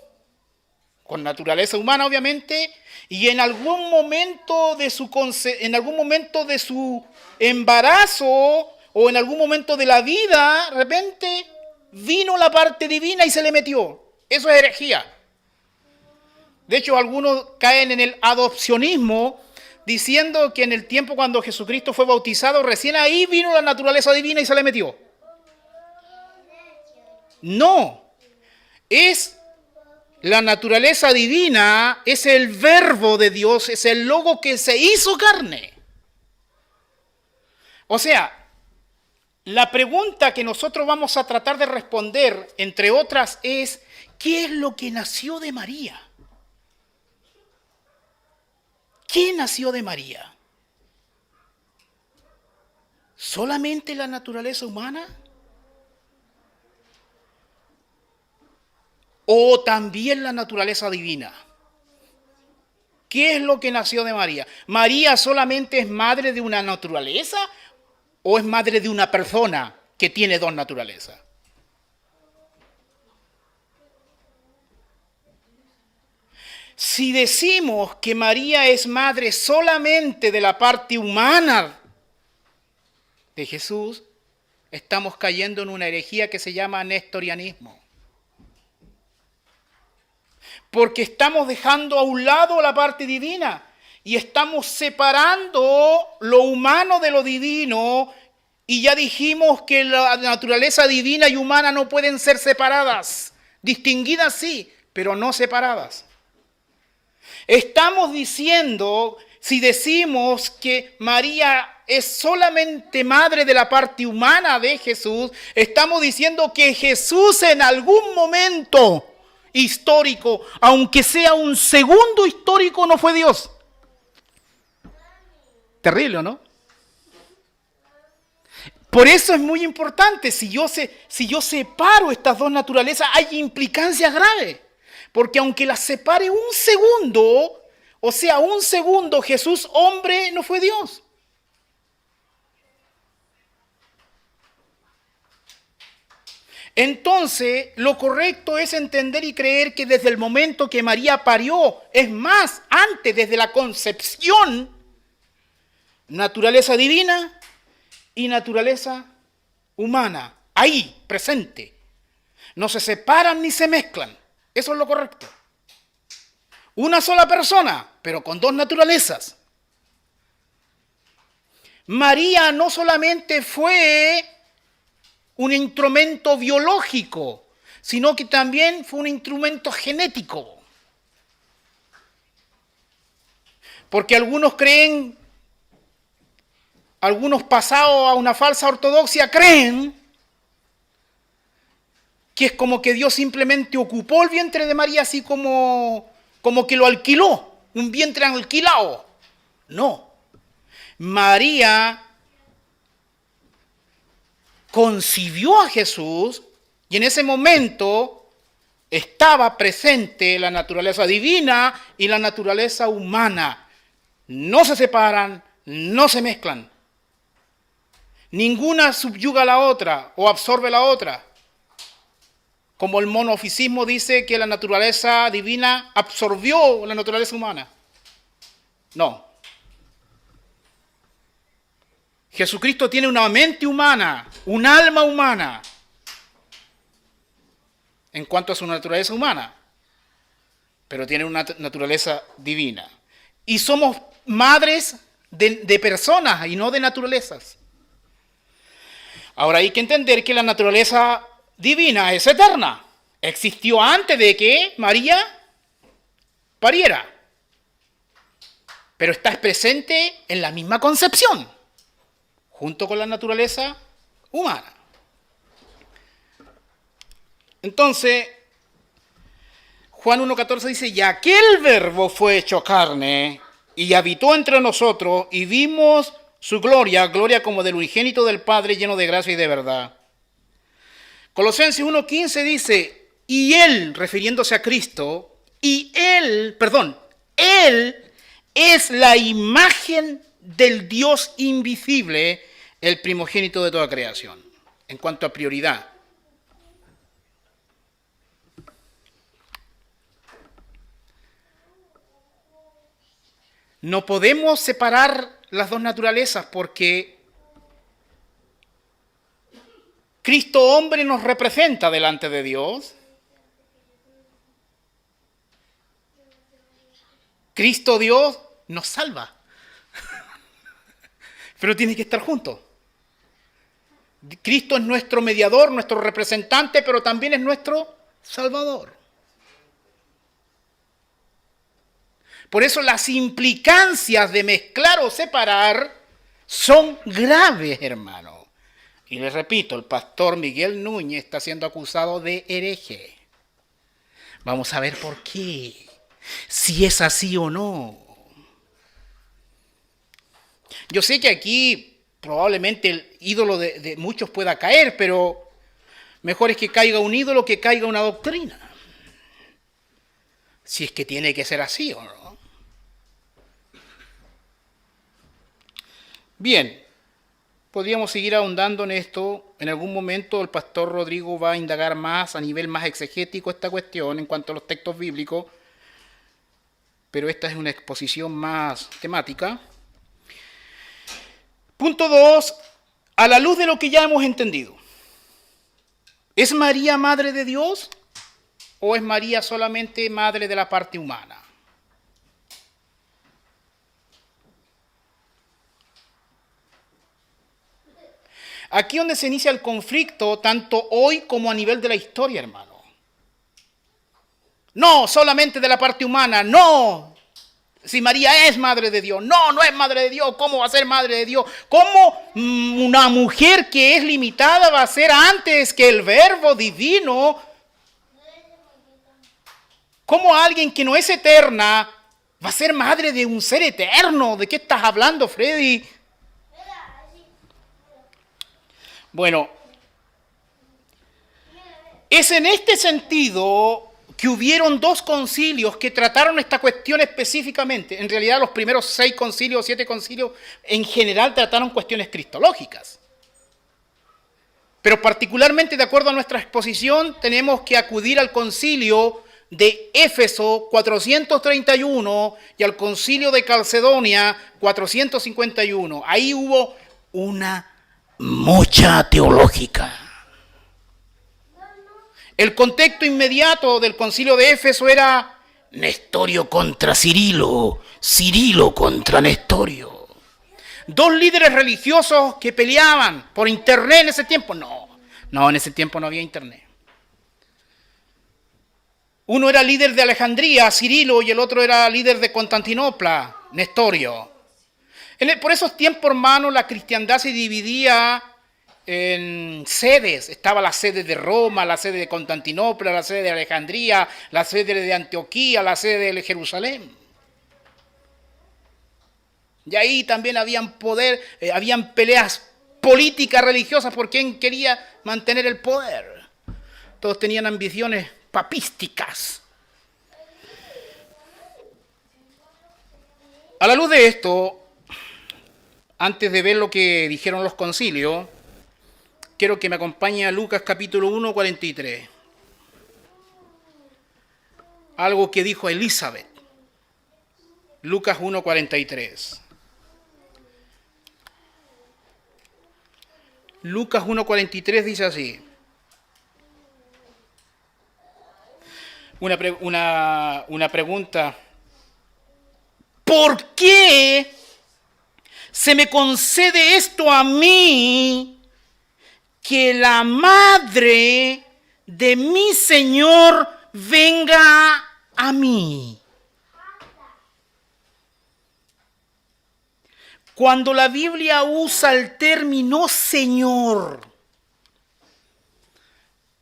con naturaleza humana, obviamente, y en algún momento de su embarazo o en algún momento de la vida, de repente vino la parte divina y se le metió. Eso es herejía. De hecho, algunos caen en el adopcionismo diciendo que en el tiempo cuando Jesucristo fue bautizado, recién ahí vino la naturaleza divina y se le metió. No, es la naturaleza divina, es el verbo de Dios, es el logo que se hizo carne. O sea, la pregunta que nosotros vamos a tratar de responder, entre otras, es ¿qué es lo que nació de María? ¿Qué nació de María? ¿Solamente la naturaleza humana? ¿O también la naturaleza divina? ¿Qué es lo que nació de María? ¿María solamente es madre de una naturaleza o es madre de una persona que tiene dos naturalezas? Si decimos que María es madre solamente de la parte humana de Jesús, estamos cayendo en una herejía que se llama nestorianismo. Porque estamos dejando a un lado la parte divina y estamos separando lo humano de lo divino, y ya dijimos que la naturaleza divina y humana no pueden ser separadas, distinguidas sí, pero no separadas. Estamos diciendo, si decimos que María es solamente madre de la parte humana de Jesús, estamos diciendo que Jesús en algún momento histórico, aunque sea un segundo histórico, no fue Dios. Terrible, ¿no? Por eso es muy importante, si yo separo estas dos naturalezas, hay implicancias graves. Porque aunque las separe un segundo, o sea, un segundo, Jesús hombre no fue Dios. Entonces, lo correcto es entender y creer que desde el momento que María parió, es más, antes, desde la concepción, naturaleza divina y naturaleza humana, ahí, presente. No se separan ni se mezclan. Eso es lo correcto. Una sola persona, pero con dos naturalezas. María no solamente fue un instrumento biológico, sino que también fue un instrumento genético. Porque algunos creen, algunos pasados a una falsa ortodoxia creen que es como que Dios simplemente ocupó el vientre de María así como que lo alquiló, un vientre alquilado. No, María concibió a Jesús y en ese momento estaba presente la naturaleza divina y la naturaleza humana. No se separan, no se mezclan. Ninguna subyuga a la otra o absorbe a la otra. Como el monofisismo dice que la naturaleza divina absorbió la naturaleza humana. No. Jesucristo tiene una mente humana, un alma humana, en cuanto a su naturaleza humana, pero tiene una naturaleza divina. Y somos madres de personas y no de naturalezas. Ahora hay que entender que la naturaleza divina es eterna. Existió antes de que María pariera. Pero está presente en la misma concepción, junto con la naturaleza humana. Entonces, Juan 1.14 dice, y aquel verbo fue hecho carne y habitó entre nosotros y vimos su gloria, gloria como del unigénito del Padre lleno de gracia y de verdad. Colosenses 1.15 dice, y él, refiriéndose a Cristo, él es la imagen del Dios invisible, el primogénito de toda creación, en cuanto a prioridad. No podemos separar las dos naturalezas porque Cristo hombre nos representa delante de Dios. Cristo Dios nos salva. Pero tiene que estar juntos. Cristo es nuestro mediador, nuestro representante, pero también es nuestro Salvador. Por eso las implicancias de mezclar o separar son graves, hermano. Y les repito, el pastor Miguel Núñez está siendo acusado de hereje. Vamos a ver por qué, si es así o no. Yo sé que aquí probablemente el ídolo de muchos pueda caer, pero mejor es que caiga un ídolo que caiga una doctrina. Si es que tiene que ser así o no. Bien, podríamos seguir ahondando en esto. En algún momento el pastor Rodrigo va a indagar más a nivel más exegético esta cuestión en cuanto a los textos bíblicos, pero esta es una exposición más temática. Punto 2, a la luz de lo que ya hemos entendido. ¿Es María madre de Dios o es María solamente madre de la parte humana? Aquí donde se inicia el conflicto, tanto hoy como a nivel de la historia, hermano. No, solamente de la parte humana, no. Si María es madre de Dios, no, no es madre de Dios, ¿cómo va a ser madre de Dios? ¿Cómo una mujer que es limitada va a ser antes que el verbo divino? ¿Cómo alguien que no es eterna va a ser madre de un ser eterno? ¿De qué estás hablando, Freddy? Bueno, es en este sentido que hubieron dos concilios que trataron esta cuestión específicamente. En realidad los primeros 6 concilios, 7 concilios, en general trataron cuestiones cristológicas. Pero particularmente, de acuerdo a nuestra exposición, tenemos que acudir al concilio de Éfeso 431 y al concilio de Calcedonia 451. Ahí hubo una mucha teológica. El contexto inmediato del concilio de Éfeso era Nestorio contra Cirilo, Cirilo contra Nestorio. 2 líderes religiosos que peleaban por internet en ese tiempo. No, en ese tiempo no había internet. Uno era líder de Alejandría, Cirilo, y el otro era líder de Constantinopla, Nestorio. Por esos tiempos, hermano, la cristiandad se dividía en sedes. Estaba la sede de Roma, la sede de Constantinopla, la sede de Alejandría, la sede de Antioquía, la sede de Jerusalén. Y ahí también habían peleas políticas religiosas por quién quería mantener el poder. Todos tenían ambiciones papísticas. A la luz de esto, antes de ver lo que dijeron los concilios, quiero que me acompañe a Lucas capítulo 1, 43. Algo que dijo Elizabeth. Lucas 1, 43. Lucas 1, 43 dice así. Una pregunta. ¿por qué se me concede esto a mí, que la madre de mi Señor venga a mí? Cuando la Biblia usa el término Señor,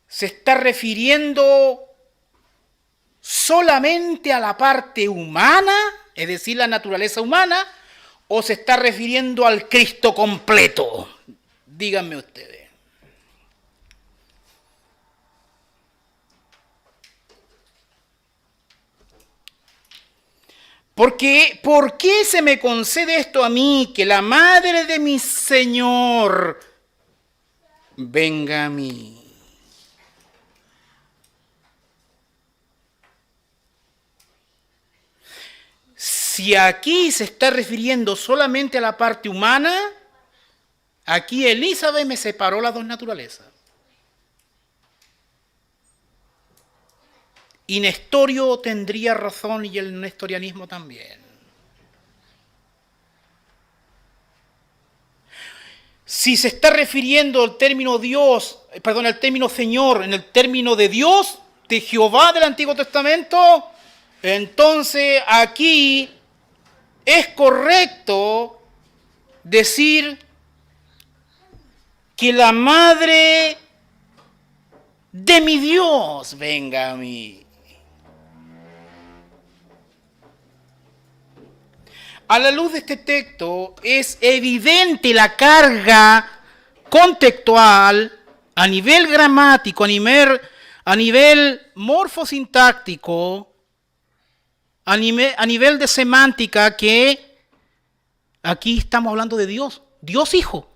se está refiriendo solamente a la parte humana, es decir, la naturaleza humana, o se está refiriendo al Cristo completo. Díganme ustedes. Porque, ¿por qué se me concede esto a mí, que la madre de mi Señor venga a mí? Si aquí se está refiriendo solamente a la parte humana, aquí Elizabeth me separó las dos naturalezas. Y Nestorio tendría razón y el nestorianismo también. Si se está refiriendo al término Dios, al término Señor, en el término de Dios, de Jehová del Antiguo Testamento, entonces aquí es correcto decir que la madre de mi Dios venga a mí. A la luz de este texto es evidente la carga contextual a nivel gramático, a nivel morfosintáctico, a nivel de semántica, que aquí estamos hablando de Dios, Dios Hijo.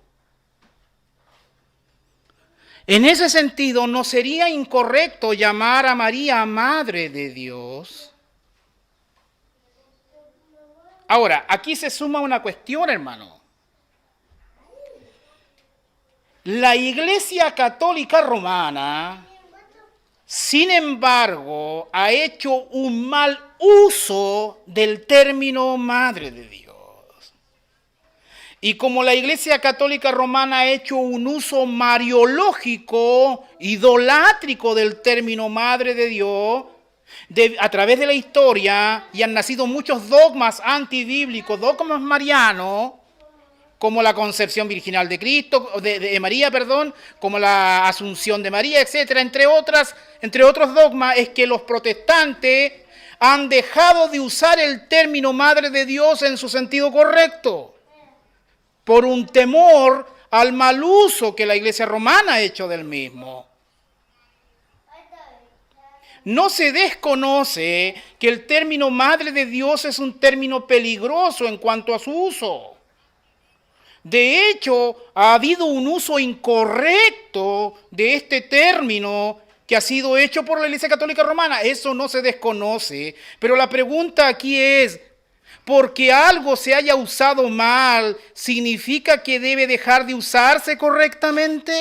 En ese sentido, no sería incorrecto llamar a María Madre de Dios. Ahora, aquí se suma una cuestión, hermano. La Iglesia Católica Romana, sin embargo, ha hecho un mal uso del término Madre de Dios. Y como la Iglesia Católica Romana ha hecho un uso mariológico, idolátrico del término Madre de Dios, a través de la historia, y han nacido muchos dogmas antibíblicos, dogmas marianos, como la concepción virginal de Cristo, de María, como la asunción de María, etcétera, entre otros dogmas, es que los protestantes han dejado de usar el término Madre de Dios en su sentido correcto, por un temor al mal uso que la Iglesia romana ha hecho del mismo. No se desconoce que el término Madre de Dios es un término peligroso en cuanto a su uso. De hecho, ha habido un uso incorrecto de este término que ha sido hecho por la Iglesia Católica Romana. Eso no se desconoce. Pero la pregunta aquí es, ¿porque algo se haya usado mal, significa que debe dejar de usarse correctamente?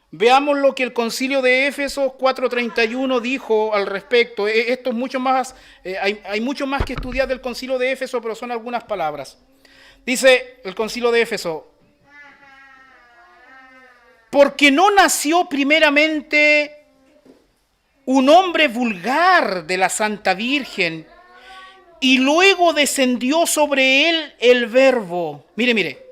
Veamos lo que el Concilio de Éfeso 4:31 dijo al respecto. Esto es mucho más, hay mucho más que estudiar del Concilio de Éfeso, pero son algunas palabras. Dice el Concilio de Éfeso: porque no nació primeramente un hombre vulgar de la Santa Virgen y luego descendió sobre él el Verbo. Mire.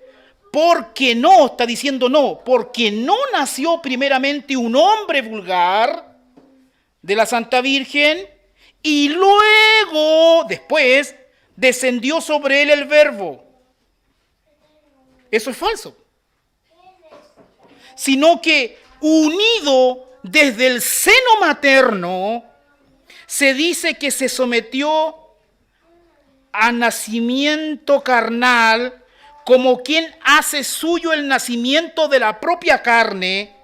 Porque no, está diciendo no, porque no nació primeramente un hombre vulgar de la Santa Virgen y luego, después, descendió sobre él el Verbo. Eso es falso. Sino que unido desde el seno materno, se dice que se sometió a nacimiento carnal, como quien hace suyo el nacimiento de la propia carne.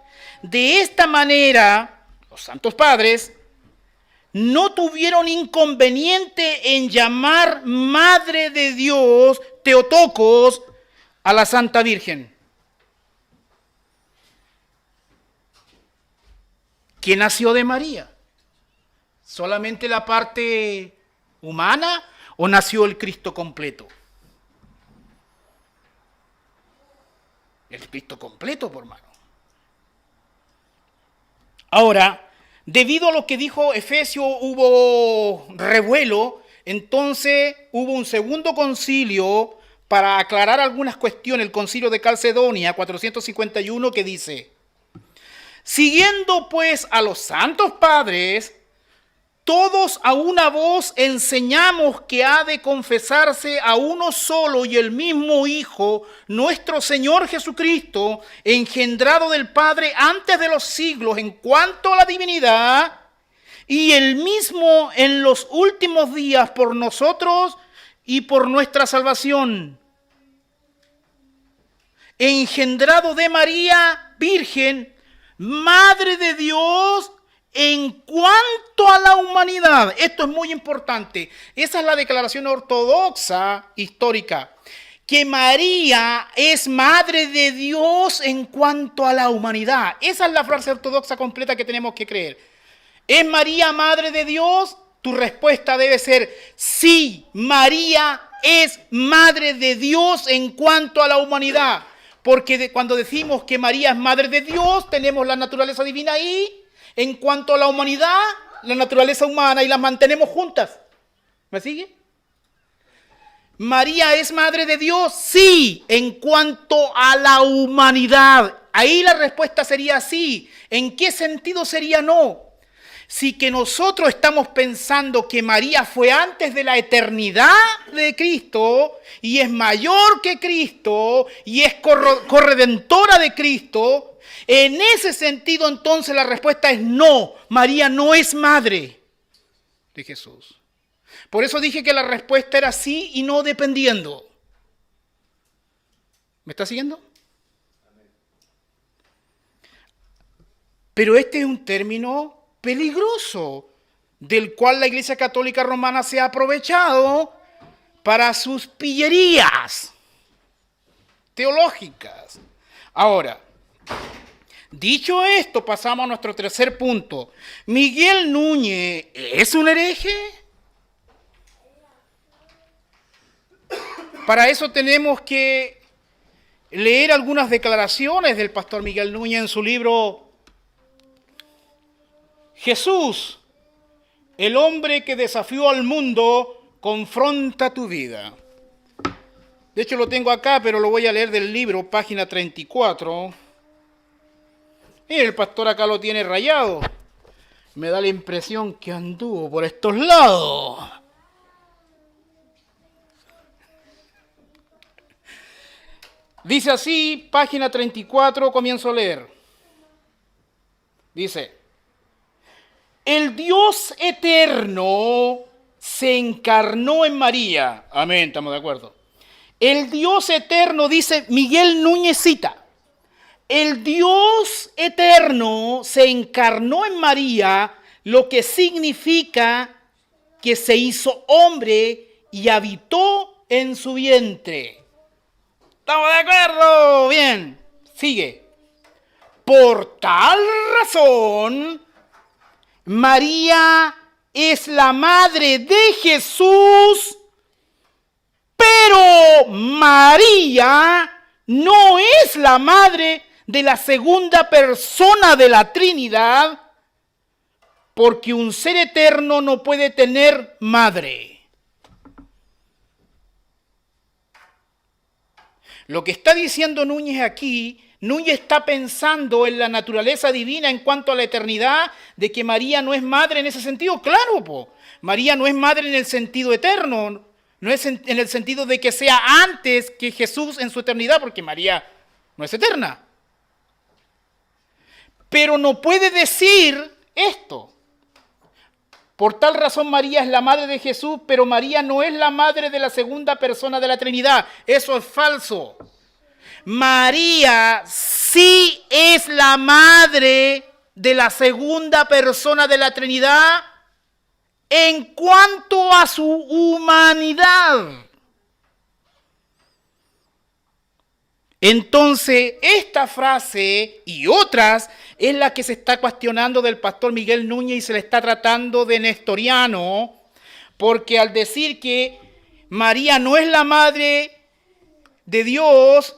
De esta manera, los santos padres no tuvieron inconveniente en llamar Madre de Dios, Teotocos, a la Santa Virgen. ¿Qué nació de María? ¿Solamente la parte humana o nació el Cristo completo? El Cristo completo, por mano. Ahora, debido a lo que dijo Efesio, hubo revuelo, entonces hubo un segundo concilio para aclarar algunas cuestiones, el concilio de Calcedonia 451, que dice: siguiendo pues a los santos padres, todos a una voz enseñamos que ha de confesarse a uno solo y el mismo Hijo, nuestro Señor Jesucristo, engendrado del Padre antes de los siglos en cuanto a la divinidad, y el mismo en los últimos días por nosotros y por nuestra salvación. Engendrado de María, Virgen, Madre de Dios, en cuanto a la humanidad. Esto es muy importante. Esa es la declaración ortodoxa histórica, que María es Madre de Dios en cuanto a la humanidad. Esa es la frase ortodoxa completa que tenemos que creer. ¿Es María Madre de Dios? Tu respuesta debe ser sí, María es Madre de Dios en cuanto a la humanidad. Porque cuando decimos que María es Madre de Dios, tenemos la naturaleza divina ahí. En cuanto a la humanidad, la naturaleza humana, y las mantenemos juntas. ¿Me sigue? ¿María es Madre de Dios? Sí, en cuanto a la humanidad. Ahí la respuesta sería sí. ¿En qué sentido sería no? Si que nosotros estamos pensando que María fue antes de la eternidad de Cristo y es mayor que Cristo y es corredentora de Cristo, en ese sentido entonces la respuesta es no, María no es madre de Jesús. Por eso dije que la respuesta era sí y no dependiendo. ¿Me está siguiendo? Pero este es un término peligroso, del cual la Iglesia Católica Romana se ha aprovechado para sus pillerías teológicas. Ahora, dicho esto, pasamos a nuestro tercer punto. ¿Miguel Núñez es un hereje? Para eso tenemos que leer algunas declaraciones del pastor Miguel Núñez en su libro Jesús, el hombre que desafió al mundo, confronta tu vida. De hecho lo tengo acá, pero lo voy a leer del libro, página 34. Y el pastor acá lo tiene rayado. Me da la impresión que anduvo por estos lados. Dice así, página 34, comienzo a leer. Dice: el Dios eterno se encarnó en María. Amén, estamos de acuerdo. El Dios eterno, dice Miguel Núñez cita, el Dios eterno se encarnó en María, lo que significa que se hizo hombre y habitó en su vientre. ¿Estamos de acuerdo? Bien, sigue. Por tal razón, María es la madre de Jesús, pero María no es la madre de la segunda persona de la Trinidad, porque un ser eterno no puede tener madre. Lo que está diciendo Núñez aquí, Núñez está pensando en la naturaleza divina en cuanto a la eternidad, de que María no es madre en ese sentido. Claro, María no es madre en el sentido eterno, no es en el sentido de que sea antes que Jesús en su eternidad, porque María no es eterna. Pero no puede decir esto. Por tal razón María es la madre de Jesús, pero María no es la madre de la segunda persona de la Trinidad. Eso es falso. María sí es la madre de la segunda persona de la Trinidad en cuanto a su humanidad. Entonces, esta frase y otras es la que se está cuestionando del pastor Miguel Núñez y se le está tratando de nestoriano, porque al decir que María no es la madre de Dios,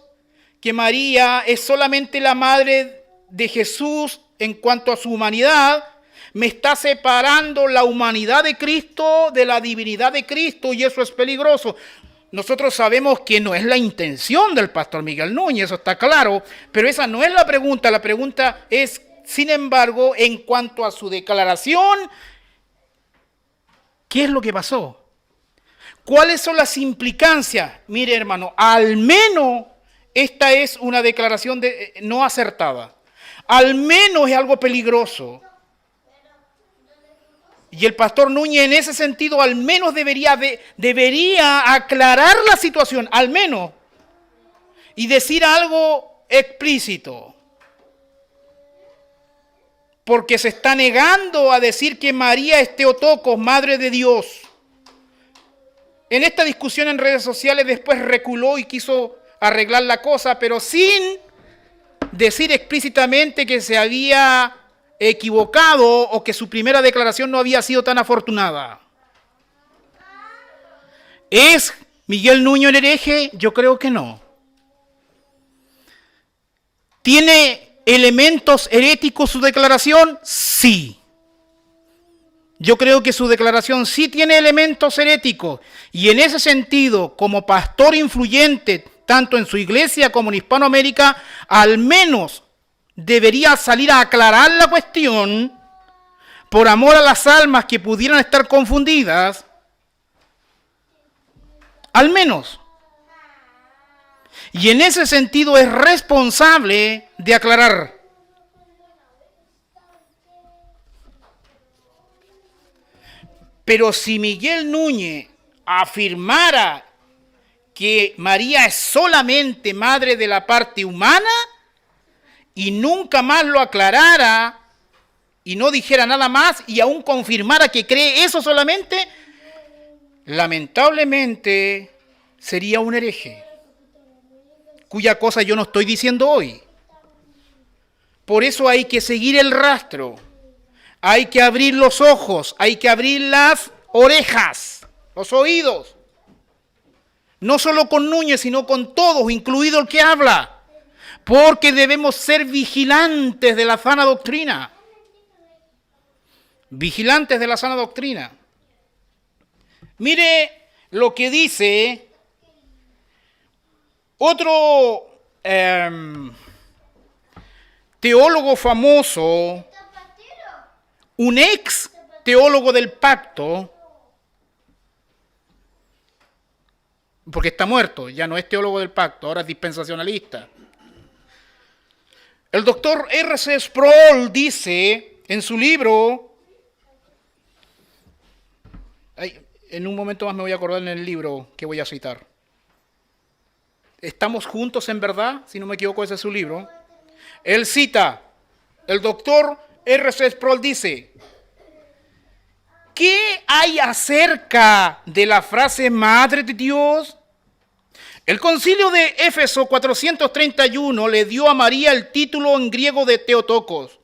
que María es solamente la madre de Jesús en cuanto a su humanidad, me está separando la humanidad de Cristo de la divinidad de Cristo y eso es peligroso. Nosotros sabemos que no es la intención del pastor Miguel Núñez, eso está claro, pero esa no es la pregunta. La pregunta es, sin embargo, en cuanto a su declaración, ¿qué es lo que pasó? ¿Cuáles son las implicancias? Mire, hermano, al menos esta es una declaración no acertada. Al menos es algo peligroso. Y el pastor Núñez en ese sentido al menos debería aclarar la situación, al menos, y decir algo explícito. Porque se está negando a decir que María es Theotokos, Madre de Dios. En esta discusión en redes sociales después reculó y quiso arreglar la cosa, pero sin decir explícitamente que se había equivocado o que su primera declaración no había sido tan afortunada. ¿Es Miguel Núñez el hereje? Yo creo que no. ¿Tiene elementos heréticos su declaración? Sí. Yo creo que su declaración sí tiene elementos heréticos y en ese sentido, como pastor influyente tanto en su iglesia como en Hispanoamérica, al menos debería salir a aclarar la cuestión por amor a las almas que pudieran estar confundidas, al menos. Y en ese sentido es responsable de aclarar. Pero si Miguel Núñez afirmara que María es solamente madre de la parte humana y nunca más lo aclarara y no dijera nada más y aún confirmara que cree eso solamente, lamentablemente sería un hereje, cuya cosa yo no estoy diciendo hoy. Por eso hay que seguir el rastro, hay que abrir los ojos, hay que abrir las orejas, los oídos. No solo con Núñez, sino con todos, incluido el que habla. Porque debemos ser vigilantes de la sana doctrina. Vigilantes de la sana doctrina. Mire lo que dice otro teólogo famoso, un ex teólogo del pacto, porque está muerto, ya no es teólogo del pacto, ahora es dispensacionalista. El doctor R.C. Sproul dice en su libro, en un momento más me voy a acordar en el libro que voy a citar. ¿Estamos juntos en verdad? Si no me equivoco, ese es su libro. Él cita, el doctor R.C. Sproul dice, ¿qué hay acerca de la frase Madre de Dios? El concilio de Éfeso 431 le dio a María el título en griego de Theotokos,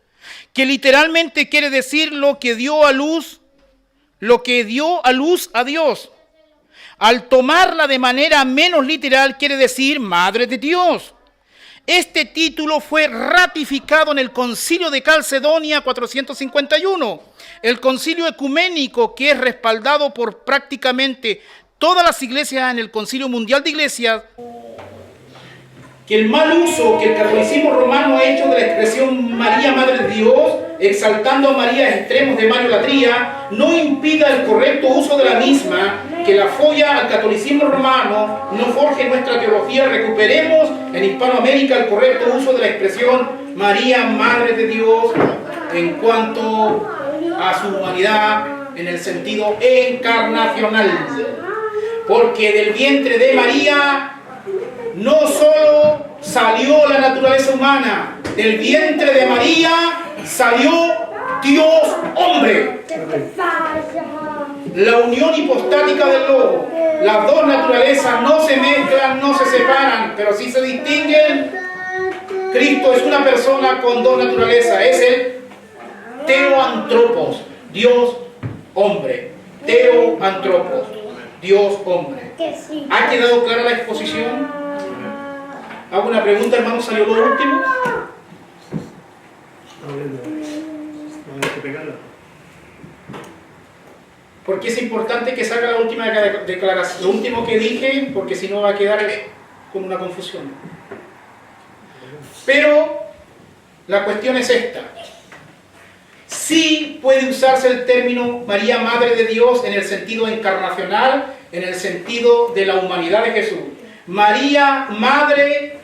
que literalmente quiere decir lo que dio a luz a Dios. Al tomarla de manera menos literal quiere decir Madre de Dios. Este título fue ratificado en el concilio de Calcedonia 451, el concilio ecuménico que es respaldado por prácticamente todas las iglesias en el Concilio Mundial de Iglesias. Que el mal uso que el catolicismo romano ha hecho de la expresión María, Madre de Dios, exaltando a María a extremos de mariolatría, no impida el correcto uso de la misma, que la folla al catolicismo romano no forje nuestra teología. Recuperemos en Hispanoamérica el correcto uso de la expresión María, Madre de Dios, en cuanto a su humanidad en el sentido encarnacional. Porque del vientre de María no solo salió la naturaleza humana, del vientre de María salió Dios hombre. la unión hipostática del Logo. Las dos naturalezas no se mezclan, no se separan, pero sí se distinguen. Cristo es una persona con dos naturalezas, es el Theoantropos, Dios hombre. Theoantropos, Dios hombre. ¿Ha quedado clara la exposición? Hago una pregunta, hermano, ¿salió lo último? Porque es importante que salga la última declaración, lo último que dije, porque si no va a quedar con una confusión. Pero la cuestión es esta. Sí puede usarse el término María Madre de Dios en el sentido encarnacional, en el sentido de la humanidad de Jesús. María Madre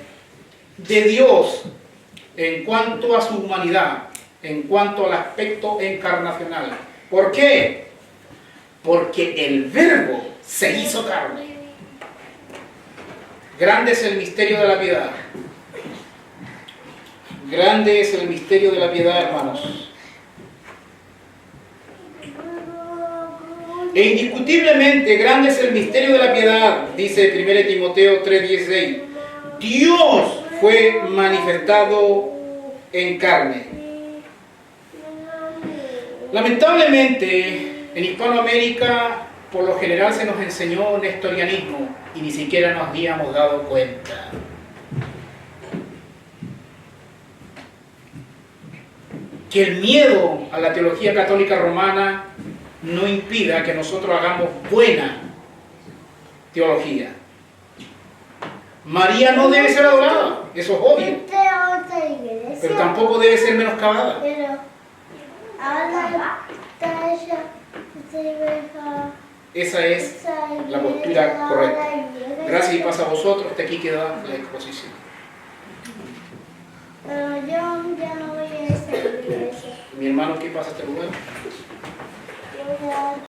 de Dios en cuanto a su humanidad, en cuanto al aspecto encarnacional. ¿Por qué? Porque el Verbo se hizo carne. Grande es el misterio de la piedad. Grande es el misterio de la piedad, hermanos. E indiscutiblemente grande es el misterio de la piedad, dice 1 Timoteo 3:16. Dios fue manifestado en carne. Lamentablemente, en Hispanoamérica, por lo general se nos enseñó nestorianismo y ni siquiera nos habíamos dado cuenta. Que el miedo a la teología católica romana no impida que nosotros hagamos buena teología. María no debe ser adorada, eso es obvio, pero tampoco debe ser menoscabada. Esa es la postura correcta. Gracias y paz a vosotros, hasta aquí queda la exposición. Pero yo ya no voy a esa iglesia. Mi hermano, ¿qué pasa este lugar? Yo ya